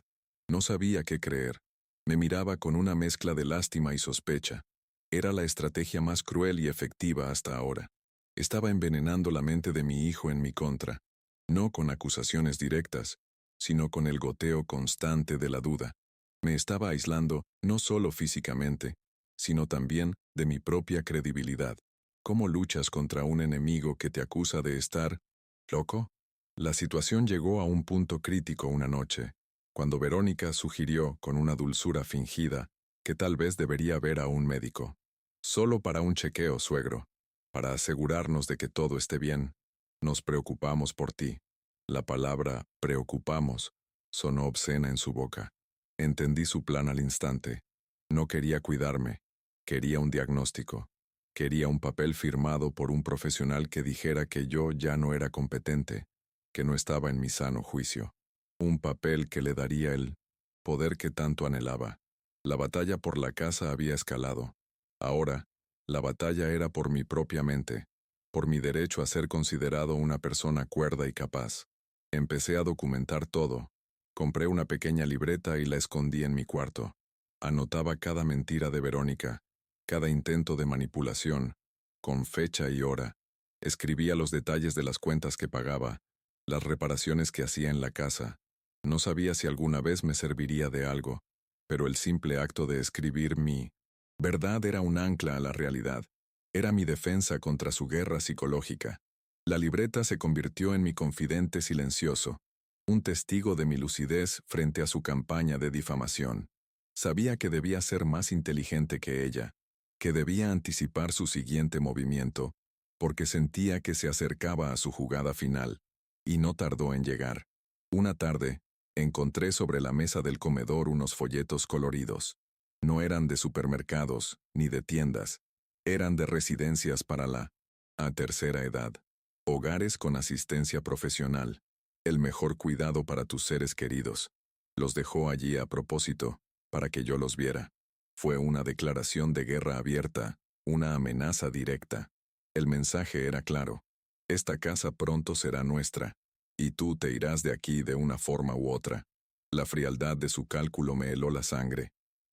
no sabía qué creer. Me miraba con una mezcla de lástima y sospecha. Era la estrategia más cruel y efectiva hasta ahora. Estaba envenenando la mente de mi hijo en mi contra, no con acusaciones directas, sino con el goteo constante de la duda. Me estaba aislando no solo físicamente, sino también de mi propia credibilidad. ¿Cómo luchas contra un enemigo que te acusa de estar loco? La situación llegó a un punto crítico una noche, cuando Verónica sugirió, con una dulzura fingida, que tal vez debería ver a un médico. «Solo para un chequeo, suegro, para asegurarnos de que todo esté bien. Nos preocupamos por ti». La palabra «preocupamos» sonó obscena en su boca. Entendí su plan al instante. No quería cuidarme, quería un diagnóstico. Quería un papel firmado por un profesional que dijera que yo ya no era competente, que no estaba en mi sano juicio. Un papel que le daría el poder que tanto anhelaba. La batalla por la casa había escalado. Ahora, la batalla era por mi propia mente, por mi derecho a ser considerado una persona cuerda y capaz. Empecé a documentar todo. Compré una pequeña libreta y la escondí en mi cuarto. Anotaba cada mentira de Verónica, cada intento de manipulación, con fecha y hora. Escribía los detalles de las cuentas que pagaba, las reparaciones que hacía en la casa. No sabía si alguna vez me serviría de algo, pero el simple acto de escribir mi verdad era un ancla a la realidad. Era mi defensa contra su guerra psicológica. La libreta se convirtió en mi confidente silencioso, un testigo de mi lucidez frente a su campaña de difamación. Sabía que debía ser más inteligente que ella, que debía anticipar su siguiente movimiento, porque sentía que se acercaba a su jugada final, y no tardó en llegar. Una tarde, encontré sobre la mesa del comedor unos folletos coloridos. No eran de supermercados, ni de tiendas, eran de residencias para la tercera edad, hogares con asistencia profesional, el mejor cuidado para tus seres queridos. Los dejó allí a propósito, para que yo los viera. Fue una declaración de guerra abierta, una amenaza directa. El mensaje era claro: esta casa pronto será nuestra, y tú te irás de aquí de una forma u otra. La frialdad de su cálculo me heló la sangre.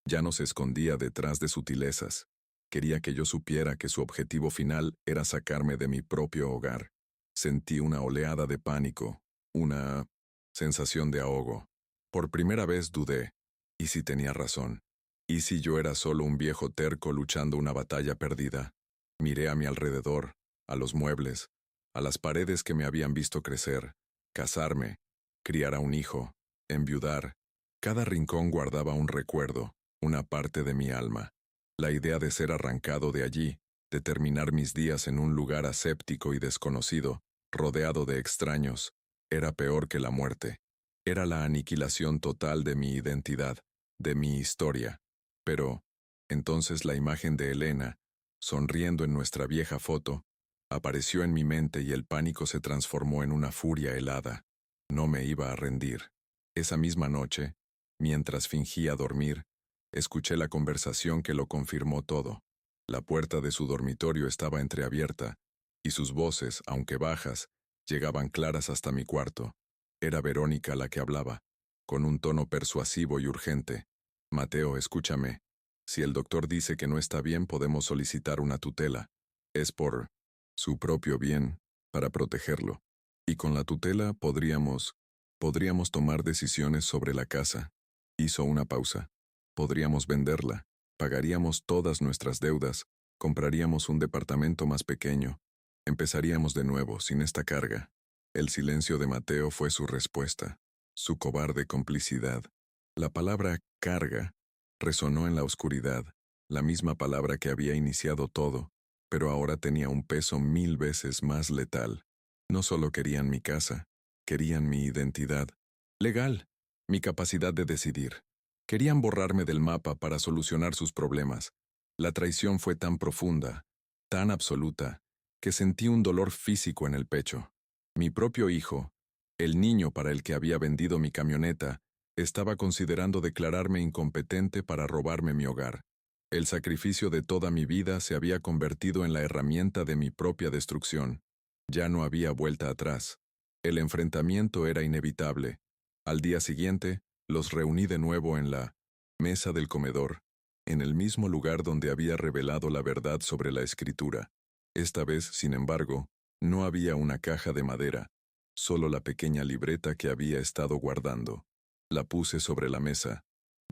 Ya no se escondía detrás de sutilezas. Quería que yo supiera que su objetivo final era sacarme de mi propio hogar. Sentí una oleada de pánico, una sensación de ahogo. Por primera vez dudé. ¿Y si tenía razón? ¿Y si yo era solo un viejo terco luchando una batalla perdida? Miré a mi alrededor, a los muebles, a las paredes que me habían visto crecer, casarme, criar a un hijo, enviudar. Cada rincón guardaba un recuerdo, una parte de mi alma. La idea de ser arrancado de allí, de terminar mis días en un lugar aséptico y desconocido, rodeado de extraños, era peor que la muerte. Era la aniquilación total de mi identidad, de mi historia. Pero, entonces la imagen de Elena, sonriendo en nuestra vieja foto, apareció en mi mente y el pánico se transformó en una furia helada. No me iba a rendir. Esa misma noche, mientras fingía dormir, escuché la conversación que lo confirmó todo. La puerta de su dormitorio estaba entreabierta, y sus voces, aunque bajas, llegaban claras hasta mi cuarto. Era Verónica la que hablaba, con un tono persuasivo y urgente. Mateo, escúchame. Si el doctor dice que no está bien, podemos solicitar una tutela. Es por su propio bien, para protegerlo. Y con la tutela podríamos tomar decisiones sobre la casa. Hizo una pausa. Podríamos venderla, pagaríamos todas nuestras deudas, compraríamos un departamento más pequeño, empezaríamos de nuevo, sin esta carga. El silencio de Mateo fue su respuesta, su cobarde complicidad. La palabra carga resonó en la oscuridad, la misma palabra que había iniciado todo, pero ahora tenía un peso 1000 veces más letal. No solo querían mi casa, querían mi identidad. Legal, mi capacidad de decidir. Querían borrarme del mapa para solucionar sus problemas. La traición fue tan profunda, tan absoluta, que sentí un dolor físico en el pecho. Mi propio hijo, el niño para el que había vendido mi camioneta, estaba considerando declararme incompetente para robarme mi hogar. El sacrificio de toda mi vida se había convertido en la herramienta de mi propia destrucción. Ya no había vuelta atrás. El enfrentamiento era inevitable. Al día siguiente, los reuní de nuevo en la mesa del comedor, en el mismo lugar donde había revelado la verdad sobre la escritura. Esta vez, sin embargo, no había una caja de madera, solo la pequeña libreta que había estado guardando. La puse sobre la mesa.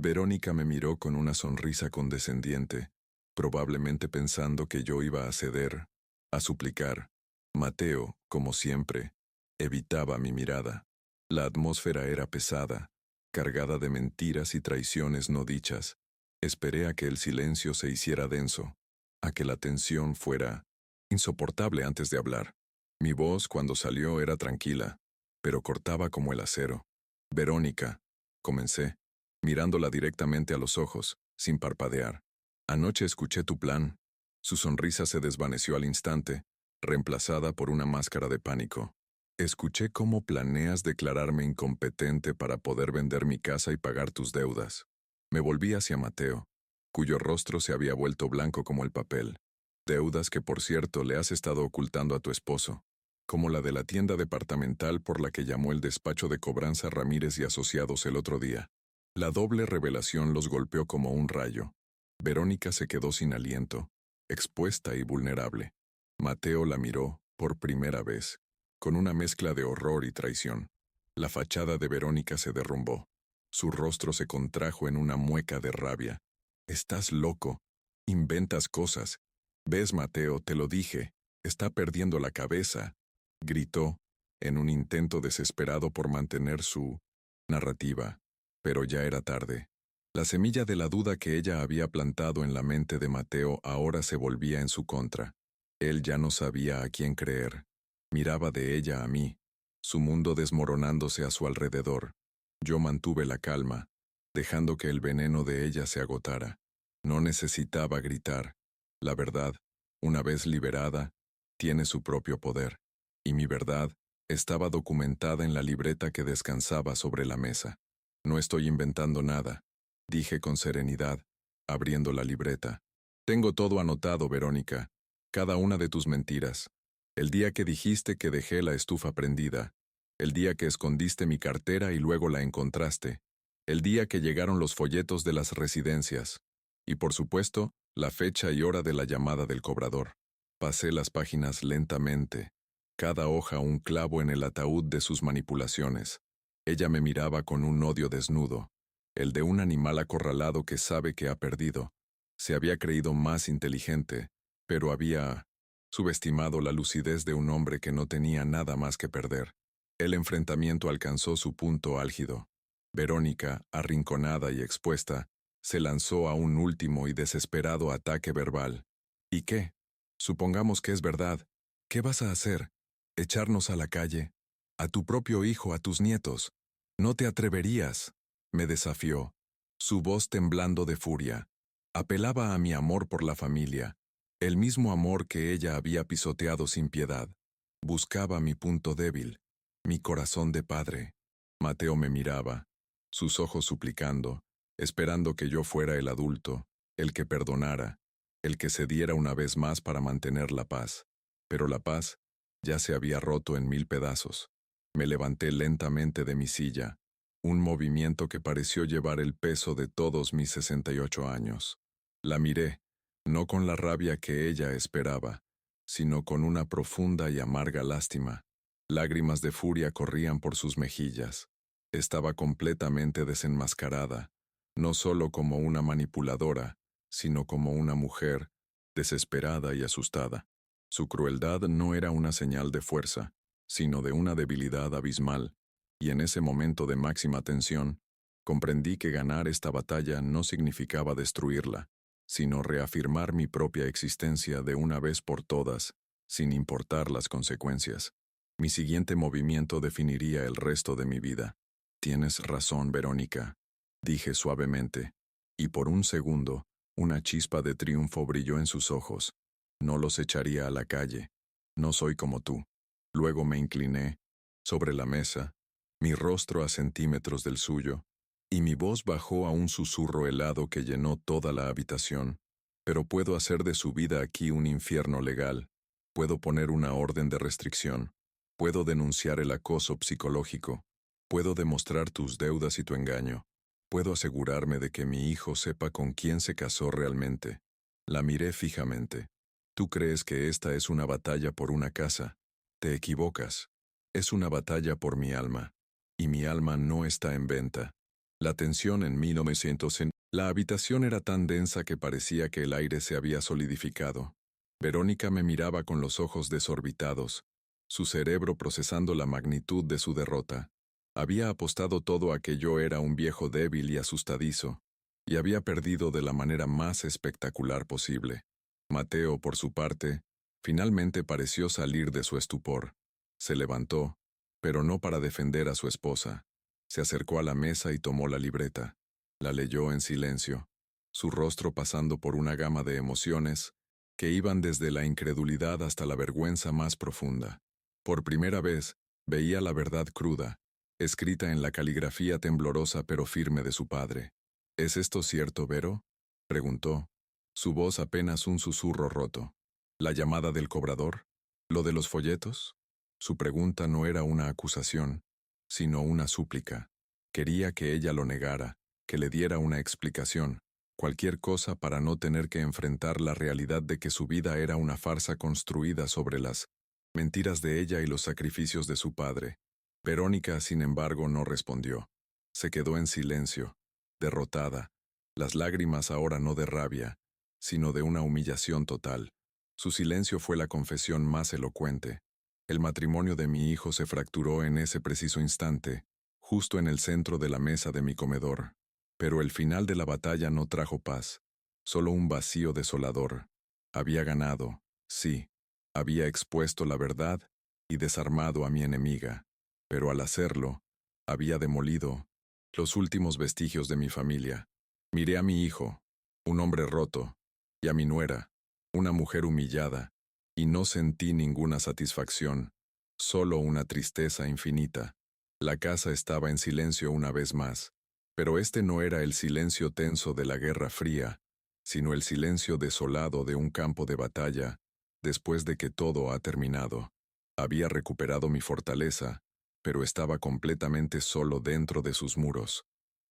Verónica me miró con una sonrisa condescendiente, probablemente pensando que yo iba a ceder, a suplicar. Mateo, como siempre, evitaba mi mirada. La atmósfera era pesada, cargada de mentiras y traiciones no dichas. Esperé a que el silencio se hiciera denso, a que la tensión fuera insoportable antes de hablar. Mi voz, cuando salió, era tranquila, pero cortaba como el acero. Verónica, comencé, mirándola directamente a los ojos, sin parpadear. Anoche escuché tu plan. Su sonrisa se desvaneció al instante, reemplazada por una máscara de pánico. Escuché cómo planeas declararme incompetente para poder vender mi casa y pagar tus deudas. Me volví hacia Mateo, cuyo rostro se había vuelto blanco como el papel. Deudas que, por cierto, le has estado ocultando a tu esposo, como la de la tienda departamental por la que llamó el despacho de cobranza Ramírez y Asociados el otro día. La doble revelación los golpeó como un rayo. Verónica se quedó sin aliento, expuesta y vulnerable. Mateo la miró, por primera vez, con una mezcla de horror y traición. La fachada de Verónica se derrumbó. Su rostro se contrajo en una mueca de rabia. «Estás loco. Inventas cosas. Ves, Mateo, te lo dije. Está perdiendo la cabeza», gritó, en un intento desesperado por mantener su narrativa. Pero ya era tarde. La semilla de la duda que ella había plantado en la mente de Mateo ahora se volvía en su contra. Él ya no sabía a quién creer. Miraba de ella a mí, su mundo desmoronándose a su alrededor. Yo mantuve la calma, dejando que el veneno de ella se agotara. No necesitaba gritar. La verdad, una vez liberada, tiene su propio poder. Y mi verdad estaba documentada en la libreta que descansaba sobre la mesa. «No estoy inventando nada», dije con serenidad, abriendo la libreta. «Tengo todo anotado, Verónica, cada una de tus mentiras. El día que dijiste que dejé la estufa prendida, el día que escondiste mi cartera y luego la encontraste, El día que llegaron los folletos de las residencias. Y por supuesto, la fecha y hora de la llamada del cobrador. Pasé las páginas lentamente, cada hoja un clavo en el ataúd de sus manipulaciones. Ella me miraba con un odio desnudo, el de un animal acorralado que sabe que ha perdido. Se había creído más inteligente, pero había subestimado la lucidez de un hombre que no tenía nada más que perder. El enfrentamiento alcanzó su punto álgido. Verónica, arrinconada y expuesta, se lanzó a un último y desesperado ataque verbal. ¿Y qué? Supongamos que es verdad. ¿Qué vas a hacer? ¿Echarnos a la calle? ¿A tu propio hijo, a tus nietos? No te atreverías, me desafió, su voz temblando de furia. Apelaba a mi amor por la familia, el mismo amor que ella había pisoteado sin piedad. Buscaba mi punto débil, mi corazón de padre. Mateo me miraba, sus ojos suplicando, esperando que yo fuera el adulto, el que perdonara, el que cediera una vez más para mantener la paz. Pero la paz ya se había roto en 1000 pedazos. Me levanté lentamente de mi silla, un movimiento que pareció llevar el peso de todos mis 68 años. La miré, no con la rabia que ella esperaba, sino con una profunda y amarga lástima. Lágrimas de furia corrían por sus mejillas. Estaba completamente desenmascarada, no solo como una manipuladora, sino como una mujer, desesperada y asustada. Su crueldad no era una señal de fuerza, sino de una debilidad abismal, y en ese momento de máxima tensión, comprendí que ganar esta batalla no significaba destruirla, sino reafirmar mi propia existencia de una vez por todas, sin importar las consecuencias. Mi siguiente movimiento definiría el resto de mi vida. Tienes razón, Verónica, dije suavemente, y por un segundo, una chispa de triunfo brilló en sus ojos. No los echaría a la calle. No soy como tú. Luego me incliné, sobre la mesa, mi rostro a centímetros del suyo, y mi voz bajó a un susurro helado que llenó toda la habitación. Pero puedo hacer de su vida aquí un infierno legal. Puedo poner una orden de restricción. Puedo denunciar el acoso psicológico. Puedo demostrar tus deudas y tu engaño. Puedo asegurarme de que mi hijo sepa con quién se casó realmente. La miré fijamente. Tú crees que esta es una batalla por una casa. Te equivocas. Es una batalla por mi alma. Y mi alma no está en venta. La tensión en 1900 en la habitación era tan densa que parecía que el aire se había solidificado. Verónica me miraba con los ojos desorbitados, su cerebro procesando la magnitud de su derrota. Había apostado todo a que yo era un viejo débil y asustadizo, y había perdido de la manera más espectacular posible. Mateo, por su parte, finalmente pareció salir de su estupor. Se levantó, pero no para defender a su esposa. Se acercó a la mesa y tomó la libreta. La leyó en silencio, su rostro pasando por una gama de emociones que iban desde la incredulidad hasta la vergüenza más profunda. Por primera vez, veía la verdad cruda, escrita en la caligrafía temblorosa pero firme de su padre. ¿Es esto cierto, Vero? Preguntó, su voz apenas un susurro roto. ¿La llamada del cobrador? ¿Lo de los folletos? Su pregunta no era una acusación, sino una súplica. Quería que ella lo negara, que le diera una explicación, cualquier cosa para no tener que enfrentar la realidad de que su vida era una farsa construida sobre las mentiras de ella y los sacrificios de su padre. Verónica, sin embargo, no respondió. Se quedó en silencio, derrotada, las lágrimas ahora no de rabia, sino de una humillación total. Su silencio fue la confesión más elocuente. El matrimonio de mi hijo se fracturó en ese preciso instante, justo en el centro de la mesa de mi comedor. Pero el final de la batalla no trajo paz, solo un vacío desolador. Había ganado, sí, había expuesto la verdad y desarmado a mi enemiga, pero al hacerlo, había demolido los últimos vestigios de mi familia. Miré a mi hijo, un hombre roto, y a mi nuera, una mujer humillada, y no sentí ninguna satisfacción, solo una tristeza infinita. La casa estaba en silencio una vez más, pero este no era el silencio tenso de la Guerra Fría, sino el silencio desolado de un campo de batalla, después de que todo ha terminado. Había recuperado mi fortaleza, pero estaba completamente solo dentro de sus muros.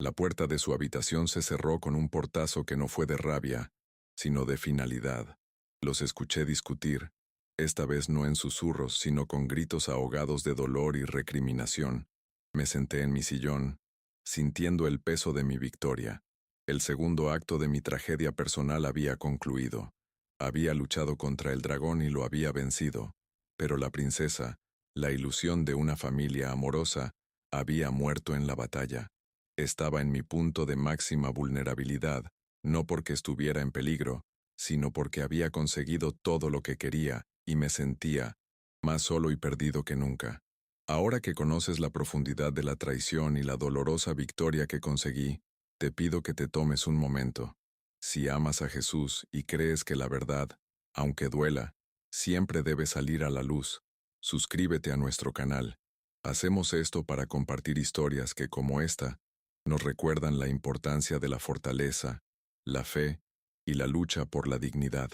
La puerta de su habitación se cerró con un portazo que no fue de rabia, sino de finalidad. Los escuché discutir, esta vez no en susurros, sino con gritos ahogados de dolor y recriminación. Me senté en mi sillón, sintiendo el peso de mi victoria. El segundo acto de mi tragedia personal había concluido. Había luchado contra el dragón y lo había vencido. Pero la princesa, la ilusión de una familia amorosa, había muerto en la batalla. Estaba en mi punto de máxima vulnerabilidad, no porque estuviera en peligro, sino porque había conseguido todo lo que quería, y me sentía más solo y perdido que nunca. Ahora que conoces la profundidad de la traición y la dolorosa victoria que conseguí, te pido que te tomes un momento. Si amas a Jesús y crees que la verdad, aunque duela, siempre debe salir a la luz, suscríbete a nuestro canal. Hacemos esto para compartir historias que, como esta, nos recuerdan la importancia de la fortaleza, la fe y la lucha por la dignidad.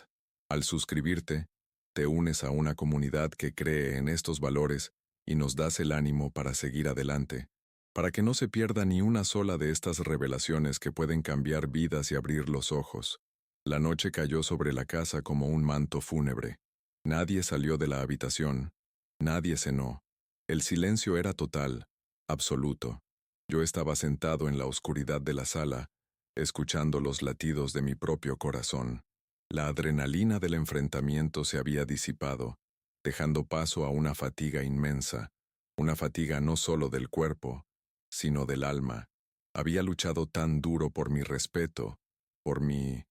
Al suscribirte, te unes a una comunidad que cree en estos valores y nos das el ánimo para seguir adelante, para que no se pierda ni una sola de estas revelaciones que pueden cambiar vidas y abrir los ojos. La noche cayó sobre la casa como un manto fúnebre. Nadie salió de la habitación, nadie cenó. El silencio era total, absoluto. Yo estaba sentado en la oscuridad de la sala, escuchando los latidos de mi propio corazón. La adrenalina del enfrentamiento se había disipado, dejando paso a una fatiga inmensa, una fatiga no solo del cuerpo, sino del alma. Había luchado tan duro por mi respeto, por mi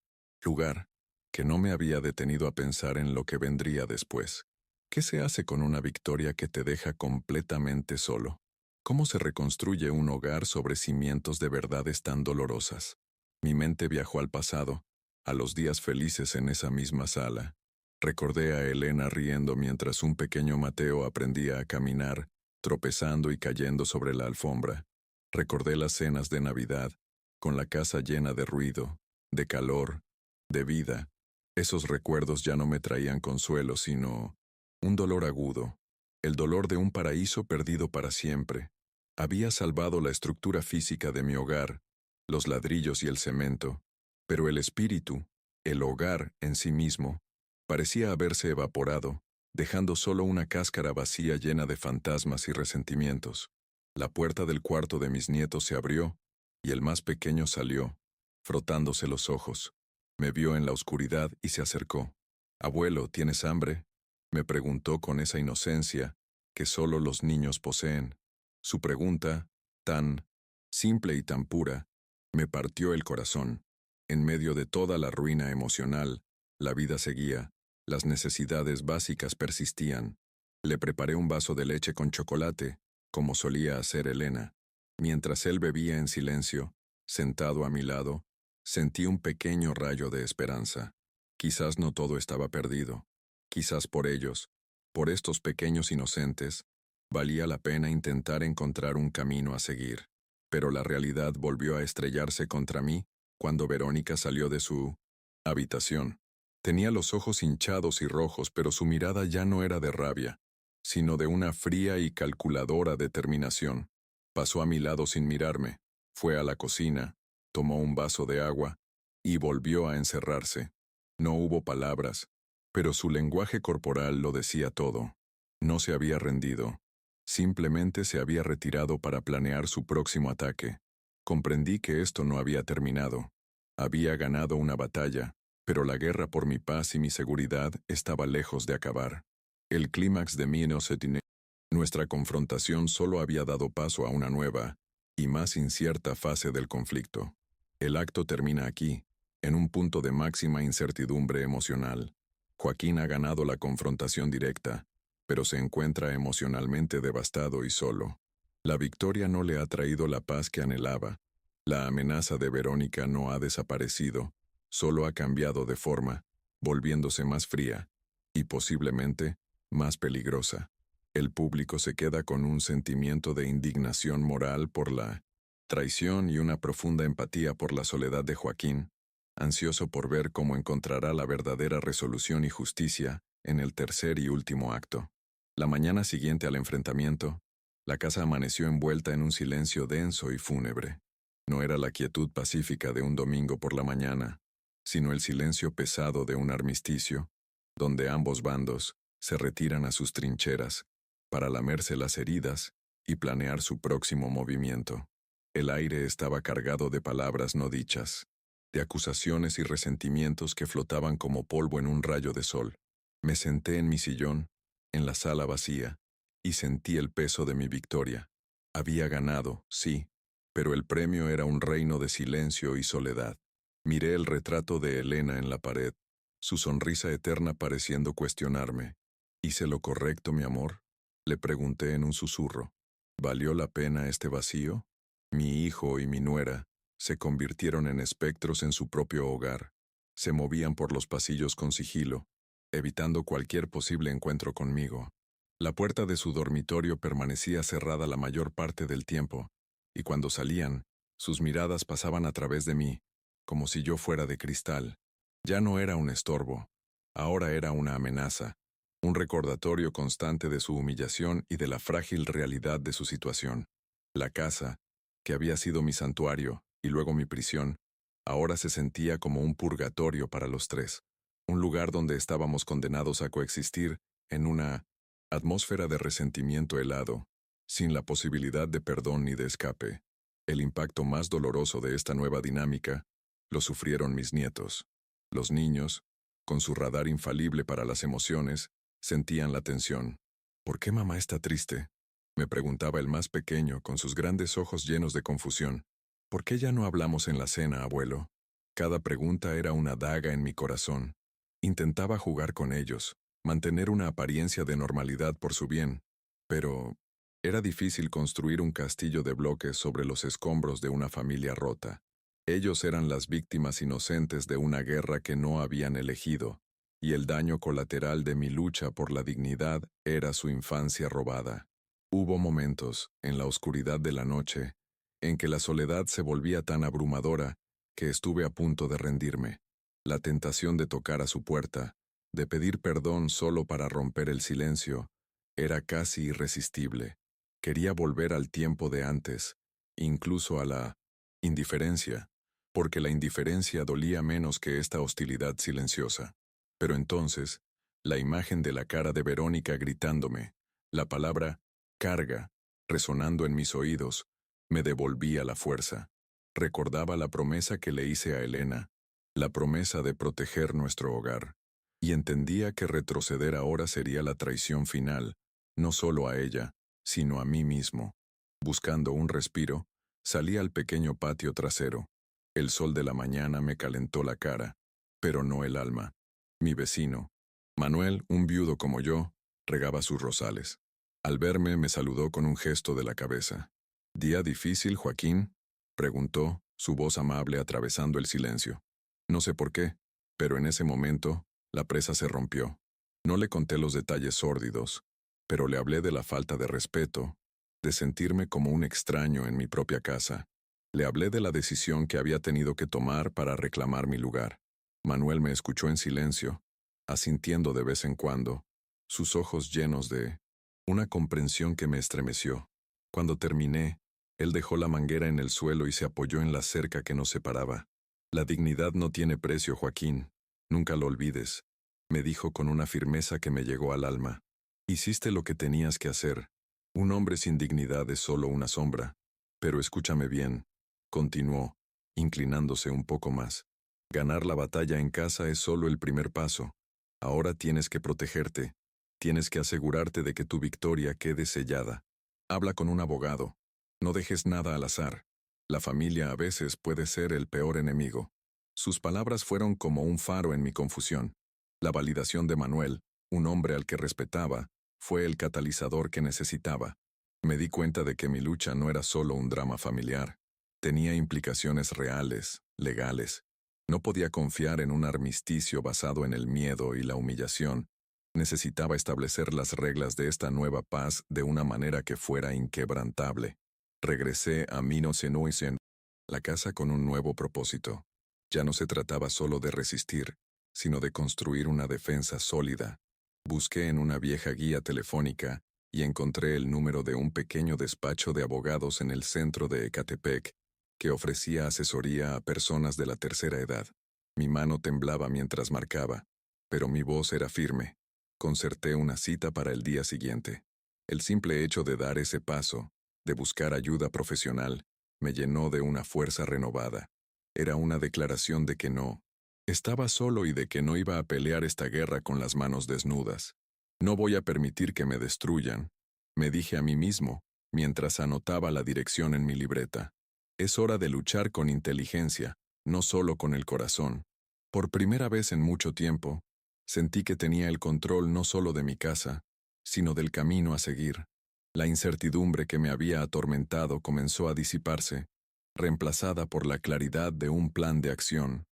lugar, que no me había detenido a pensar en lo que vendría después. ¿Qué se hace con una victoria que te deja completamente solo? ¿Cómo se reconstruye un hogar sobre cimientos de verdades tan dolorosas? Mi mente viajó al pasado, a los días felices en esa misma sala. Recordé a Elena riendo mientras un pequeño Mateo aprendía a caminar, tropezando y cayendo sobre la alfombra. Recordé las cenas de Navidad, con la casa llena de ruido, de calor, de vida. Esos recuerdos ya no me traían consuelo, sino un dolor agudo, el dolor de un paraíso perdido para siempre. Había salvado la estructura física de mi hogar, los ladrillos y el cemento, pero el espíritu, el hogar en sí mismo, parecía haberse evaporado, dejando solo una cáscara vacía llena de fantasmas y resentimientos. La puerta del cuarto de mis nietos se abrió, y el más pequeño salió, frotándose los ojos. Me vio en la oscuridad y se acercó. «Abuelo, ¿tienes hambre?», me preguntó con esa inocencia que solo los niños poseen. Su pregunta, tan simple y tan pura, me partió el corazón. En medio de toda la ruina emocional, la vida seguía, las necesidades básicas persistían. Le preparé un vaso de leche con chocolate, como solía hacer Elena. Mientras él bebía en silencio, sentado a mi lado, sentí un pequeño rayo de esperanza. Quizás no todo estaba perdido. Quizás por ellos, por estos pequeños inocentes, valía la pena intentar encontrar un camino a seguir. Pero la realidad volvió a estrellarse contra mí cuando Verónica salió de su habitación. Tenía los ojos hinchados y rojos, pero su mirada ya no era de rabia, sino de una fría y calculadora determinación. Pasó a mi lado sin mirarme, fue a la cocina, tomó un vaso de agua y volvió a encerrarse. No hubo palabras, pero su lenguaje corporal lo decía todo. No se había rendido. Simplemente se había retirado para planear su próximo ataque. Comprendí que esto no había terminado. Había ganado una batalla, pero la guerra por mi paz y mi seguridad estaba lejos de acabar. El clímax de mi inocencia, nuestra confrontación solo había dado paso a una nueva y más incierta fase del conflicto. El acto termina aquí, en un punto de máxima incertidumbre emocional. Joaquín ha ganado la confrontación directa, pero se encuentra emocionalmente devastado y solo. La victoria no le ha traído la paz que anhelaba. La amenaza de Verónica no ha desaparecido, solo ha cambiado de forma, volviéndose más fría y posiblemente más peligrosa. El público se queda con un sentimiento de indignación moral por la traición y una profunda empatía por la soledad de Joaquín, ansioso por ver cómo encontrará la verdadera resolución y justicia en el tercer y último acto. La mañana siguiente al enfrentamiento, la casa amaneció envuelta en un silencio denso y fúnebre. No era la quietud pacífica de un domingo por la mañana, sino el silencio pesado de un armisticio, donde ambos bandos se retiran a sus trincheras para lamerse las heridas y planear su próximo movimiento. El aire estaba cargado de palabras no dichas, de acusaciones y resentimientos que flotaban como polvo en un rayo de sol. Me senté en mi sillón, en la sala vacía, y sentí el peso de mi victoria. Había ganado, sí, pero el premio era un reino de silencio y soledad. Miré el retrato de Elena en la pared, su sonrisa eterna pareciendo cuestionarme. ¿Hice lo correcto, mi amor? Le pregunté en un susurro. ¿Valió la pena este vacío? Mi hijo y mi nuera se convirtieron en espectros en su propio hogar. Se movían por los pasillos con sigilo, evitando cualquier posible encuentro conmigo. La puerta de su dormitorio permanecía cerrada la mayor parte del tiempo, y cuando salían, sus miradas pasaban a través de mí, como si yo fuera de cristal. Ya no era un estorbo, ahora era una amenaza, un recordatorio constante de su humillación y de la frágil realidad de su situación. La casa, que había sido mi santuario y luego mi prisión, ahora se sentía como un purgatorio para los tres, un lugar donde estábamos condenados a coexistir en una atmósfera de resentimiento helado, sin la posibilidad de perdón ni de escape. El impacto más doloroso de esta nueva dinámica lo sufrieron mis nietos. Los niños, con su radar infalible para las emociones, sentían la tensión. ¿Por qué mamá está triste?, me preguntaba el más pequeño con sus grandes ojos llenos de confusión. ¿Por qué ya no hablamos en la cena, abuelo? Cada pregunta era una daga en mi corazón. Intentaba jugar con ellos, mantener una apariencia de normalidad por su bien, pero era difícil construir un castillo de bloques sobre los escombros de una familia rota. Ellos eran las víctimas inocentes de una guerra que no habían elegido, y el daño colateral de mi lucha por la dignidad era su infancia robada. Hubo momentos, en la oscuridad de la noche, en que la soledad se volvía tan abrumadora que estuve a punto de rendirme. La tentación de tocar a su puerta, de pedir perdón solo para romper el silencio, era casi irresistible. Quería volver al tiempo de antes, incluso a la indiferencia, porque la indiferencia dolía menos que esta hostilidad silenciosa. Pero entonces, la imagen de la cara de Verónica gritándome, la palabra carga, resonando en mis oídos, me devolvía la fuerza. Recordaba la promesa que le hice a Elena, la promesa de proteger nuestro hogar, y entendía que retroceder ahora sería la traición final, no solo a ella, sino a mí mismo. Buscando un respiro, salí al pequeño patio trasero. El sol de la mañana me calentó la cara, pero no el alma. Mi vecino, Manuel, un viudo como yo, regaba sus rosales. Al verme me saludó con un gesto de la cabeza. ¿Día difícil, Joaquín?, preguntó, su voz amable atravesando el silencio. No sé por qué, pero en ese momento, la presa se rompió. No le conté los detalles sórdidos, pero le hablé de la falta de respeto, de sentirme como un extraño en mi propia casa. Le hablé de la decisión que había tenido que tomar para reclamar mi lugar. Manuel me escuchó en silencio, asintiendo de vez en cuando, sus ojos llenos de una comprensión que me estremeció. Cuando terminé, él dejó la manguera en el suelo y se apoyó en la cerca que nos separaba. La dignidad no tiene precio, Joaquín. Nunca lo olvides, me dijo con una firmeza que me llegó al alma. Hiciste lo que tenías que hacer. Un hombre sin dignidad es solo una sombra. Pero escúchame bien, continuó, inclinándose un poco más. Ganar la batalla en casa es solo el primer paso. Ahora tienes que protegerte. Tienes que asegurarte de que tu victoria quede sellada. Habla con un abogado. No dejes nada al azar. La familia a veces puede ser el peor enemigo. Sus palabras fueron como un faro en mi confusión. La validación de Manuel, un hombre al que respetaba, fue el catalizador que necesitaba. Me di cuenta de que mi lucha no era solo un drama familiar. Tenía implicaciones reales, legales. No podía confiar en un armisticio basado en el miedo y la humillación. Necesitaba establecer las reglas de esta nueva paz de una manera que fuera inquebrantable. Regresé a Minosenhuisen, la casa con un nuevo propósito. Ya no se trataba solo de resistir, sino de construir una defensa sólida. Busqué en una vieja guía telefónica y encontré el número de un pequeño despacho de abogados en el centro de Ecatepec, que ofrecía asesoría a personas de la tercera edad. Mi mano temblaba mientras marcaba, pero mi voz era firme. Concerté una cita para el día siguiente. El simple hecho de dar ese paso, de buscar ayuda profesional, me llenó de una fuerza renovada. Era una declaración de que no estaba solo y de que no iba a pelear esta guerra con las manos desnudas. No voy a permitir que me destruyan, me dije a mí mismo, mientras anotaba la dirección en mi libreta. Es hora de luchar con inteligencia, no solo con el corazón. Por primera vez en mucho tiempo, sentí que tenía el control no solo de mi casa, sino del camino a seguir. La incertidumbre que me había atormentado comenzó a disiparse, reemplazada por la claridad de un plan de acción.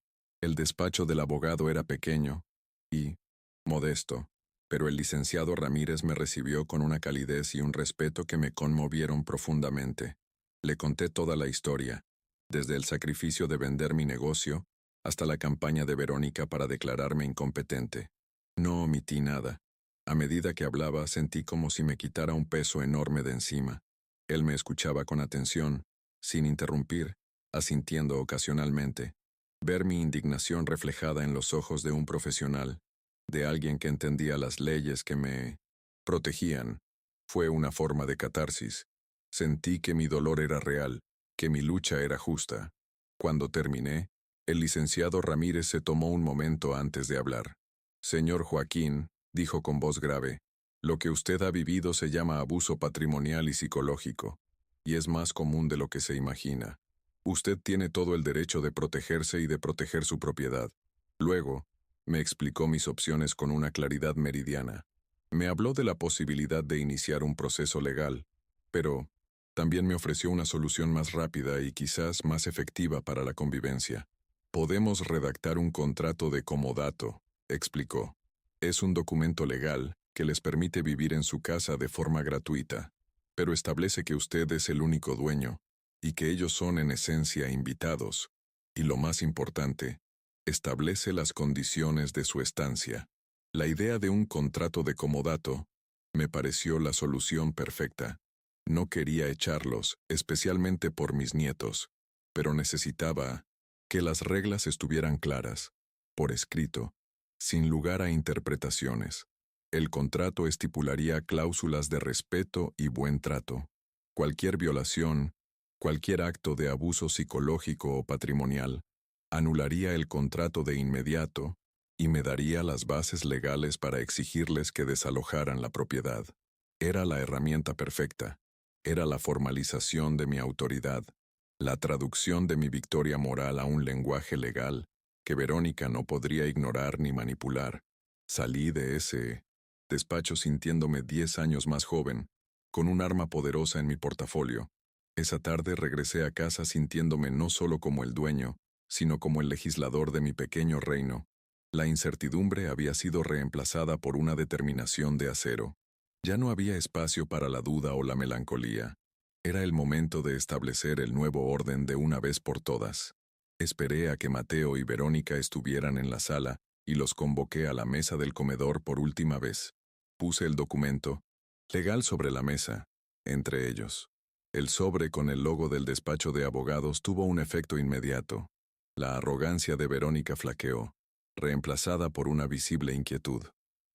El despacho del abogado era pequeño y modesto, pero el licenciado Ramírez me recibió con una calidez y un respeto que me conmovieron profundamente. Le conté toda la historia, desde el sacrificio de vender mi negocio hasta la campaña de Verónica para declararme incompetente. No omití nada. A medida que hablaba sentí como si me quitara un peso enorme de encima. Él me escuchaba con atención, sin interrumpir, asintiendo ocasionalmente. Ver mi indignación reflejada en los ojos de un profesional, de alguien que entendía las leyes que me protegían, fue una forma de catarsis. Sentí que mi dolor era real, que mi lucha era justa. Cuando terminé, el licenciado Ramírez se tomó un momento antes de hablar. Señor Joaquín, dijo con voz grave, lo que usted ha vivido se llama abuso patrimonial y psicológico, y es más común de lo que se imagina. Usted tiene todo el derecho de protegerse y de proteger su propiedad. Luego, me explicó mis opciones con una claridad meridiana. Me habló de la posibilidad de iniciar un proceso legal, pero también me ofreció una solución más rápida y quizás más efectiva para la convivencia. Podemos redactar un contrato de comodato, explicó. Es un documento legal que les permite vivir en su casa de forma gratuita, pero establece que usted es el único dueño y que ellos son en esencia invitados, y lo más importante, establece las condiciones de su estancia. La idea de un contrato de comodato me pareció la solución perfecta. No quería echarlos, especialmente por mis nietos, pero necesitaba que las reglas estuvieran claras, por escrito, sin lugar a interpretaciones. El contrato estipularía cláusulas de respeto y buen trato. Cualquier violación, cualquier acto de abuso psicológico o patrimonial, anularía el contrato de inmediato y me daría las bases legales para exigirles que desalojaran la propiedad. Era la herramienta perfecta. Era la formalización de mi autoridad, la traducción de mi victoria moral a un lenguaje legal que Verónica no podría ignorar ni manipular. Salí de ese despacho sintiéndome 10 años más joven, con un arma poderosa en mi portafolio. Esa tarde regresé a casa sintiéndome no solo como el dueño, sino como el legislador de mi pequeño reino. La incertidumbre había sido reemplazada por una determinación de acero. Ya no había espacio para la duda o la melancolía. Era el momento de establecer el nuevo orden de una vez por todas. Esperé a que Mateo y Verónica estuvieran en la sala y los convoqué a la mesa del comedor por última vez. Puse el documento legal sobre la mesa, entre ellos. El sobre con el logo del despacho de abogados tuvo un efecto inmediato. La arrogancia de Verónica flaqueó, reemplazada por una visible inquietud.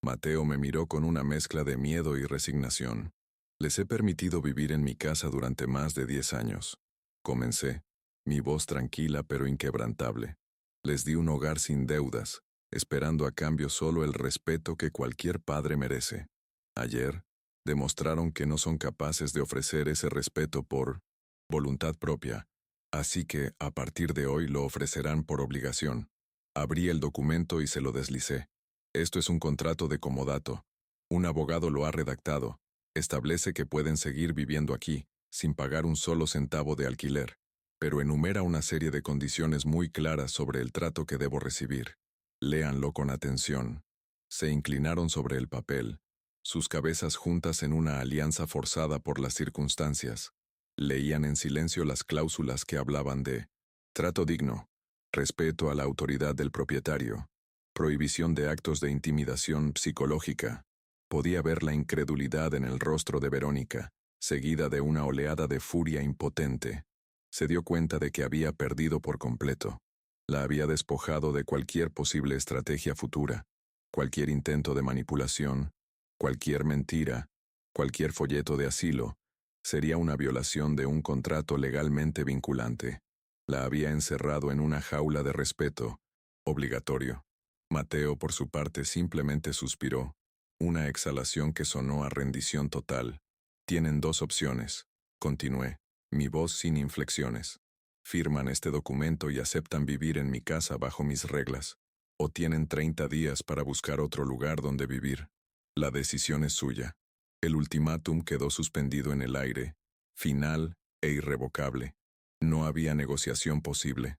Mateo me miró con una mezcla de miedo y resignación. Les he permitido vivir en mi casa durante más de 10 años. Comencé, mi voz tranquila pero inquebrantable. Les di un hogar sin deudas, esperando a cambio solo el respeto que cualquier padre merece. Ayer, demostraron que no son capaces de ofrecer ese respeto por voluntad propia, así que a partir de hoy lo ofrecerán por obligación. Abrí el documento y se lo deslicé. Esto es un contrato de comodato. Un abogado lo ha redactado. Establece que pueden seguir viviendo aquí, sin pagar un solo centavo de alquiler, pero enumera una serie de condiciones muy claras sobre el trato que debo recibir. Léanlo con atención. Se inclinaron sobre el papel, sus cabezas juntas en una alianza forzada por las circunstancias. Leían en silencio las cláusulas que hablaban de trato digno, respeto a la autoridad del propietario, prohibición de actos de intimidación psicológica. Podía ver la incredulidad en el rostro de Verónica, seguida de una oleada de furia impotente. Se dio cuenta de que había perdido por completo. La había despojado de cualquier posible estrategia futura, cualquier intento de manipulación, cualquier mentira, cualquier folleto de asilo. Sería una violación de un contrato legalmente vinculante. La había encerrado en una jaula de respeto, obligatorio. Mateo, por su parte, simplemente suspiró, una exhalación que sonó a rendición total. Tienen dos opciones, continué, mi voz sin inflexiones. Firman este documento y aceptan vivir en mi casa bajo mis reglas, o tienen 30 días para buscar otro lugar donde vivir. La decisión es suya. El ultimátum quedó suspendido en el aire, final e irrevocable. No había negociación posible.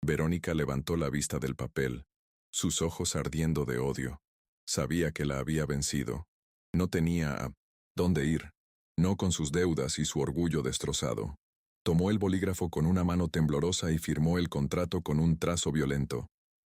Verónica levantó la vista del papel, sus ojos ardiendo de odio. Sabía que la había vencido. No tenía a dónde ir, no con sus deudas y su orgullo destrozado. Tomó el bolígrafo con una mano temblorosa y firmó el contrato con un trazo violento.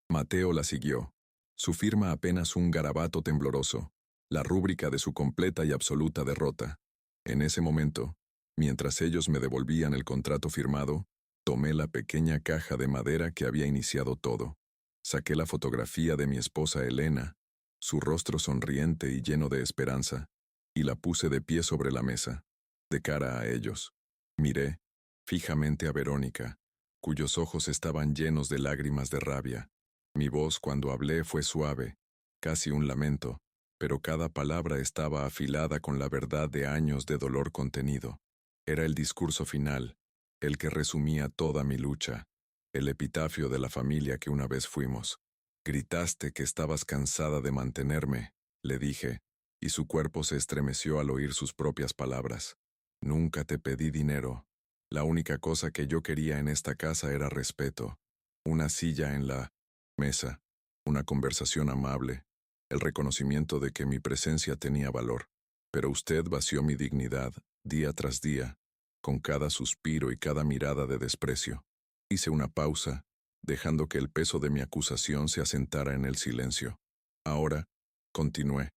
Mateo la siguió. Su firma apenas un garabato tembloroso, la rúbrica de su completa y absoluta derrota. En ese momento, mientras ellos me devolvían el contrato firmado, tomé la pequeña caja de madera que había iniciado todo. Saqué la fotografía de mi esposa Elena, su rostro sonriente y lleno de esperanza, y la puse de pie sobre la mesa, de cara a ellos. Miré fijamente a Verónica, cuyos ojos estaban llenos de lágrimas de rabia. Mi voz cuando hablé fue suave, casi un lamento, pero cada palabra estaba afilada con la verdad de años de dolor contenido. Era el discurso final, el que resumía toda mi lucha, el epitafio de la familia que una vez fuimos. Gritaste que estabas cansada de mantenerme, le dije, y su cuerpo se estremeció al oír sus propias palabras. Nunca te pedí dinero. La única cosa que yo quería en esta casa era respeto, una silla en la mesa, una conversación amable, el reconocimiento de que mi presencia tenía valor. Pero usted vació mi dignidad, día tras día, con cada suspiro y cada mirada de desprecio. Hice una pausa, dejando que el peso de mi acusación se asentara en el silencio. Ahora, continué,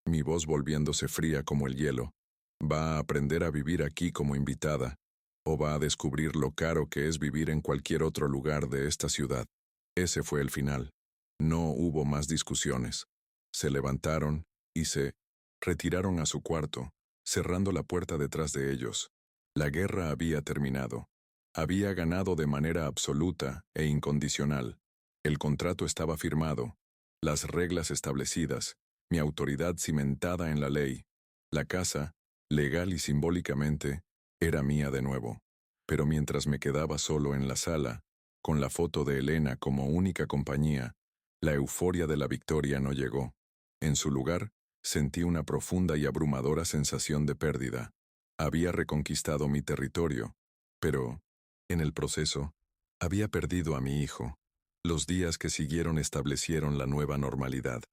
mi voz volviéndose fría como el hielo, va a aprender a vivir aquí como invitada, o va a descubrir lo caro que es vivir en cualquier otro lugar de esta ciudad. Ese fue el final. No hubo más discusiones. Se levantaron y se retiraron a su cuarto, cerrando la puerta detrás de ellos. La guerra había terminado. Había ganado de manera absoluta e incondicional. El contrato estaba firmado, las reglas establecidas, mi autoridad cimentada en la ley. La casa, legal y simbólicamente, era mía de nuevo. Pero mientras me quedaba solo en la sala, con la foto de Elena como única compañía, la euforia de la victoria no llegó. En su lugar, sentí una profunda y abrumadora sensación de pérdida. Había reconquistado mi territorio, pero, en el proceso, había perdido a mi hijo. Los días que siguieron establecieron la nueva normalidad.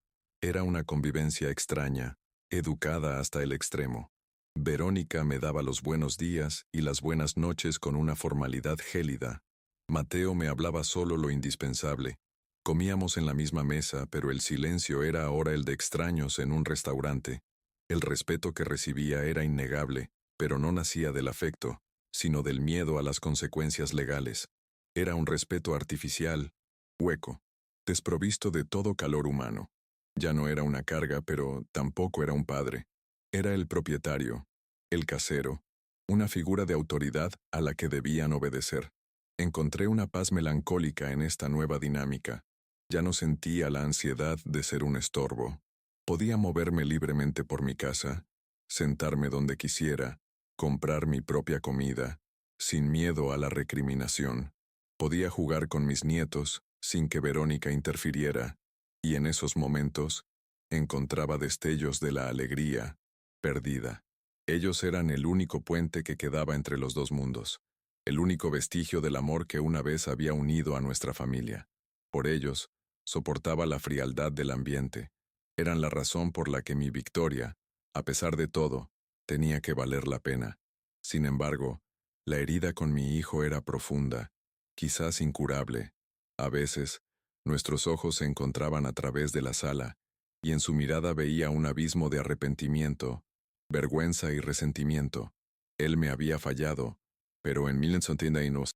Era una convivencia extraña, educada hasta el extremo. Verónica me daba los buenos días y las buenas noches con una formalidad gélida. Mateo me hablaba solo lo indispensable. Comíamos en la misma mesa, pero el silencio era ahora el de extraños en un restaurante. El respeto que recibía era innegable, pero no nacía del afecto, sino del miedo a las consecuencias legales. Era un respeto artificial, hueco, desprovisto de todo calor humano. Ya no era una carga, pero tampoco era un padre. Era el propietario, el casero, una figura de autoridad a la que debían obedecer. Encontré una paz melancólica en esta nueva dinámica. Ya no sentía la ansiedad de ser un estorbo. Podía moverme libremente por mi casa, sentarme donde quisiera, comprar mi propia comida, sin miedo a la recriminación. Podía jugar con mis nietos, sin que Verónica interfiriera, y en esos momentos, encontraba destellos de la alegría, perdida. Ellos eran el único puente que quedaba entre los dos mundos, el único vestigio del amor que una vez había unido a nuestra familia. Por ellos, soportaba la frialdad del ambiente. Eran la razón por la que mi victoria, a pesar de todo, tenía que valer la pena. Sin embargo, la herida con mi hijo era profunda, quizás incurable. A veces, nuestros ojos se encontraban a través de la sala, y en su mirada veía un abismo de arrepentimiento, vergüenza y resentimiento. Él me había fallado, pero en 1999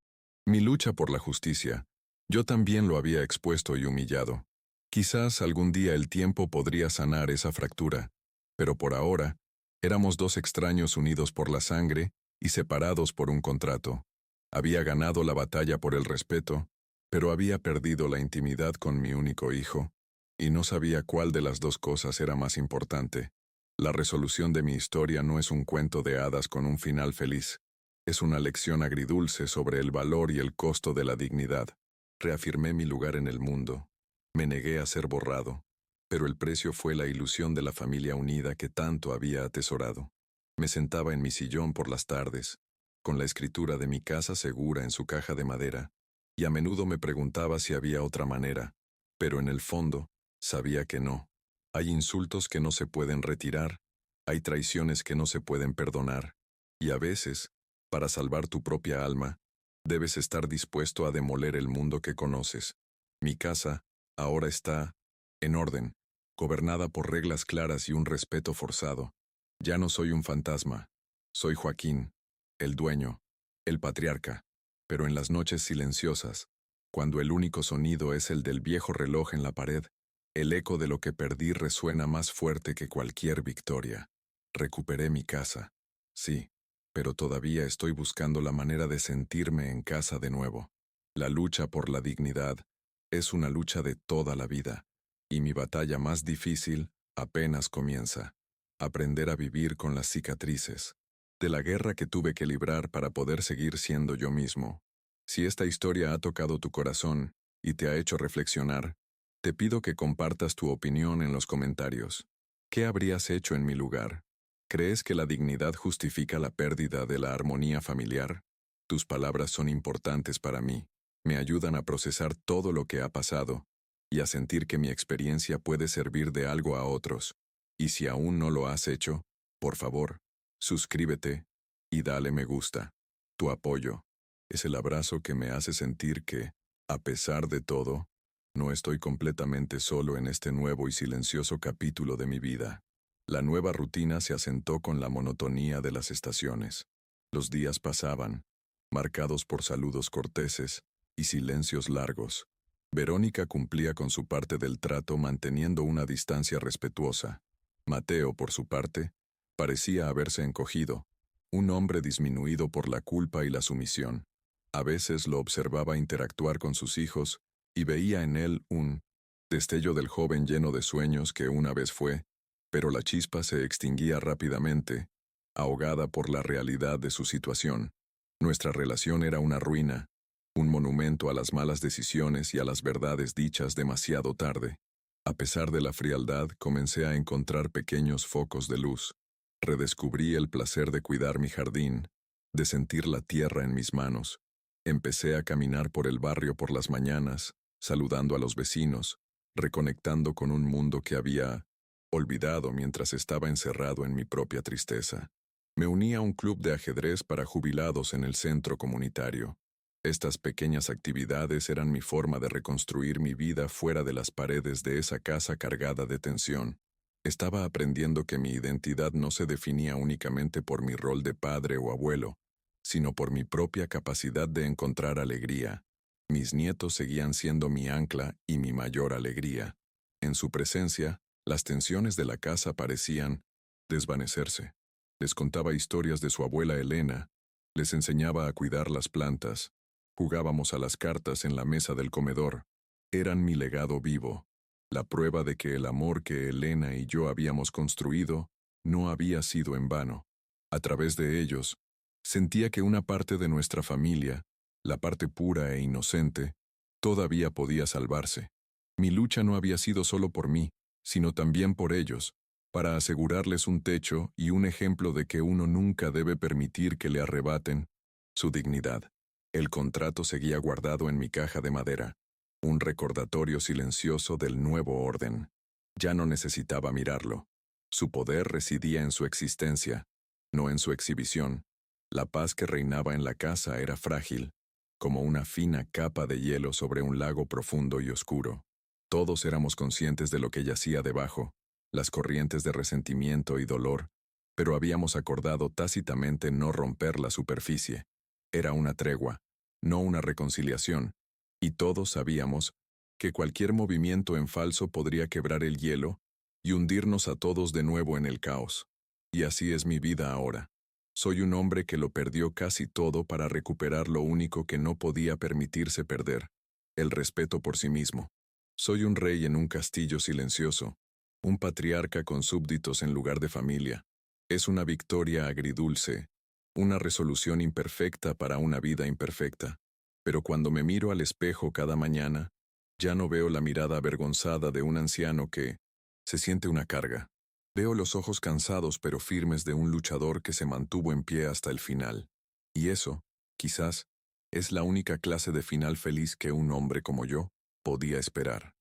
Mi lucha por la justicia. Yo también lo había expuesto y humillado. Quizás algún día el tiempo podría sanar esa fractura, pero por ahora, éramos dos extraños unidos por la sangre y separados por un contrato. Había ganado la batalla por el respeto, pero había perdido la intimidad con mi único hijo, y no sabía cuál de las dos cosas era más importante. La resolución de mi historia no es un cuento de hadas con un final feliz. Es una lección agridulce sobre el valor y el costo de la dignidad. Reafirmé mi lugar en el mundo. Me negué a ser borrado, pero el precio fue la ilusión de la familia unida que tanto había atesorado. Me sentaba en mi sillón por las tardes, con la escritura de mi casa segura en su caja de madera, y a menudo me preguntaba si había otra manera, pero en el fondo, sabía que no. Hay insultos que no se pueden retirar, hay traiciones que no se pueden perdonar, y a veces, para salvar tu propia alma, debes estar dispuesto a demoler el mundo que conoces. Mi casa, ahora está en orden, gobernada por reglas claras y un respeto forzado. Ya no soy un fantasma. Soy Joaquín, el dueño, el patriarca. Pero en las noches silenciosas, cuando el único sonido es el del viejo reloj en la pared, el eco de lo que perdí resuena más fuerte que cualquier victoria. Recuperé mi casa. Sí, pero todavía estoy buscando la manera de sentirme en casa de nuevo. La lucha por la dignidad es una lucha de toda la vida, y mi batalla más difícil apenas comienza. Aprender a vivir con las cicatrices de la guerra que tuve que librar para poder seguir siendo yo mismo. Si esta historia ha tocado tu corazón y te ha hecho reflexionar, te pido que compartas tu opinión en los comentarios. ¿Qué habrías hecho en mi lugar? ¿Crees que la dignidad justifica la pérdida de la armonía familiar? Tus palabras son importantes para mí. Me ayudan a procesar todo lo que ha pasado y a sentir que mi experiencia puede servir de algo a otros. Y si aún no lo has hecho, por favor, suscríbete y dale me gusta. Tu apoyo es el abrazo que me hace sentir que, a pesar de todo, no estoy completamente solo en este nuevo y silencioso capítulo de mi vida. La nueva rutina se asentó con la monotonía de las estaciones. Los días pasaban, marcados por saludos corteses y silencios largos. Verónica cumplía con su parte del trato manteniendo una distancia respetuosa. Mateo, por su parte, parecía haberse encogido, un hombre disminuido por la culpa y la sumisión. A veces lo observaba interactuar con sus hijos y veía en él un destello del joven lleno de sueños que una vez fue, pero la chispa se extinguía rápidamente, ahogada por la realidad de su situación. Nuestra relación era una ruina, un monumento a las malas decisiones y a las verdades dichas demasiado tarde. A pesar de la frialdad, comencé a encontrar pequeños focos de luz. Redescubrí el placer de cuidar mi jardín, de sentir la tierra en mis manos. Empecé a caminar por el barrio por las mañanas, saludando a los vecinos, reconectando con un mundo que había olvidado mientras estaba encerrado en mi propia tristeza. Me uní a un club de ajedrez para jubilados en el centro comunitario. Estas pequeñas actividades eran mi forma de reconstruir mi vida fuera de las paredes de esa casa cargada de tensión. Estaba aprendiendo que mi identidad no se definía únicamente por mi rol de padre o abuelo, sino por mi propia capacidad de encontrar alegría. Mis nietos seguían siendo mi ancla y mi mayor alegría. En su presencia, las tensiones de la casa parecían desvanecerse. Les contaba historias de su abuela Elena, les enseñaba a cuidar las plantas, jugábamos a las cartas en la mesa del comedor. Eran mi legado vivo, la prueba de que el amor que Elena y yo habíamos construido no había sido en vano. A través de ellos, sentía que una parte de nuestra familia, la parte pura e inocente, todavía podía salvarse. Mi lucha no había sido solo por mí, sino también por ellos, para asegurarles un techo y un ejemplo de que uno nunca debe permitir que le arrebaten su dignidad. El contrato seguía guardado en mi caja de madera, un recordatorio silencioso del nuevo orden. Ya no necesitaba mirarlo. Su poder residía en su existencia, no en su exhibición. La paz que reinaba en la casa era frágil, como una fina capa de hielo sobre un lago profundo y oscuro. Todos éramos conscientes de lo que yacía debajo, las corrientes de resentimiento y dolor, pero habíamos acordado tácitamente no romper la superficie. Era una tregua, no una reconciliación, y todos sabíamos que cualquier movimiento en falso podría quebrar el hielo y hundirnos a todos de nuevo en el caos. Y así es mi vida ahora. Soy un hombre que lo perdió casi todo para recuperar lo único que no podía permitirse perder, el respeto por sí mismo. Soy un rey en un castillo silencioso, un patriarca con súbditos en lugar de familia. Es una victoria agridulce, una resolución imperfecta para una vida imperfecta. Pero cuando me miro al espejo cada mañana, ya no veo la mirada avergonzada de un anciano que se siente una carga. Veo los ojos cansados pero firmes de un luchador que se mantuvo en pie hasta el final. Y eso, quizás, es la única clase de final feliz que un hombre como yo podía esperar.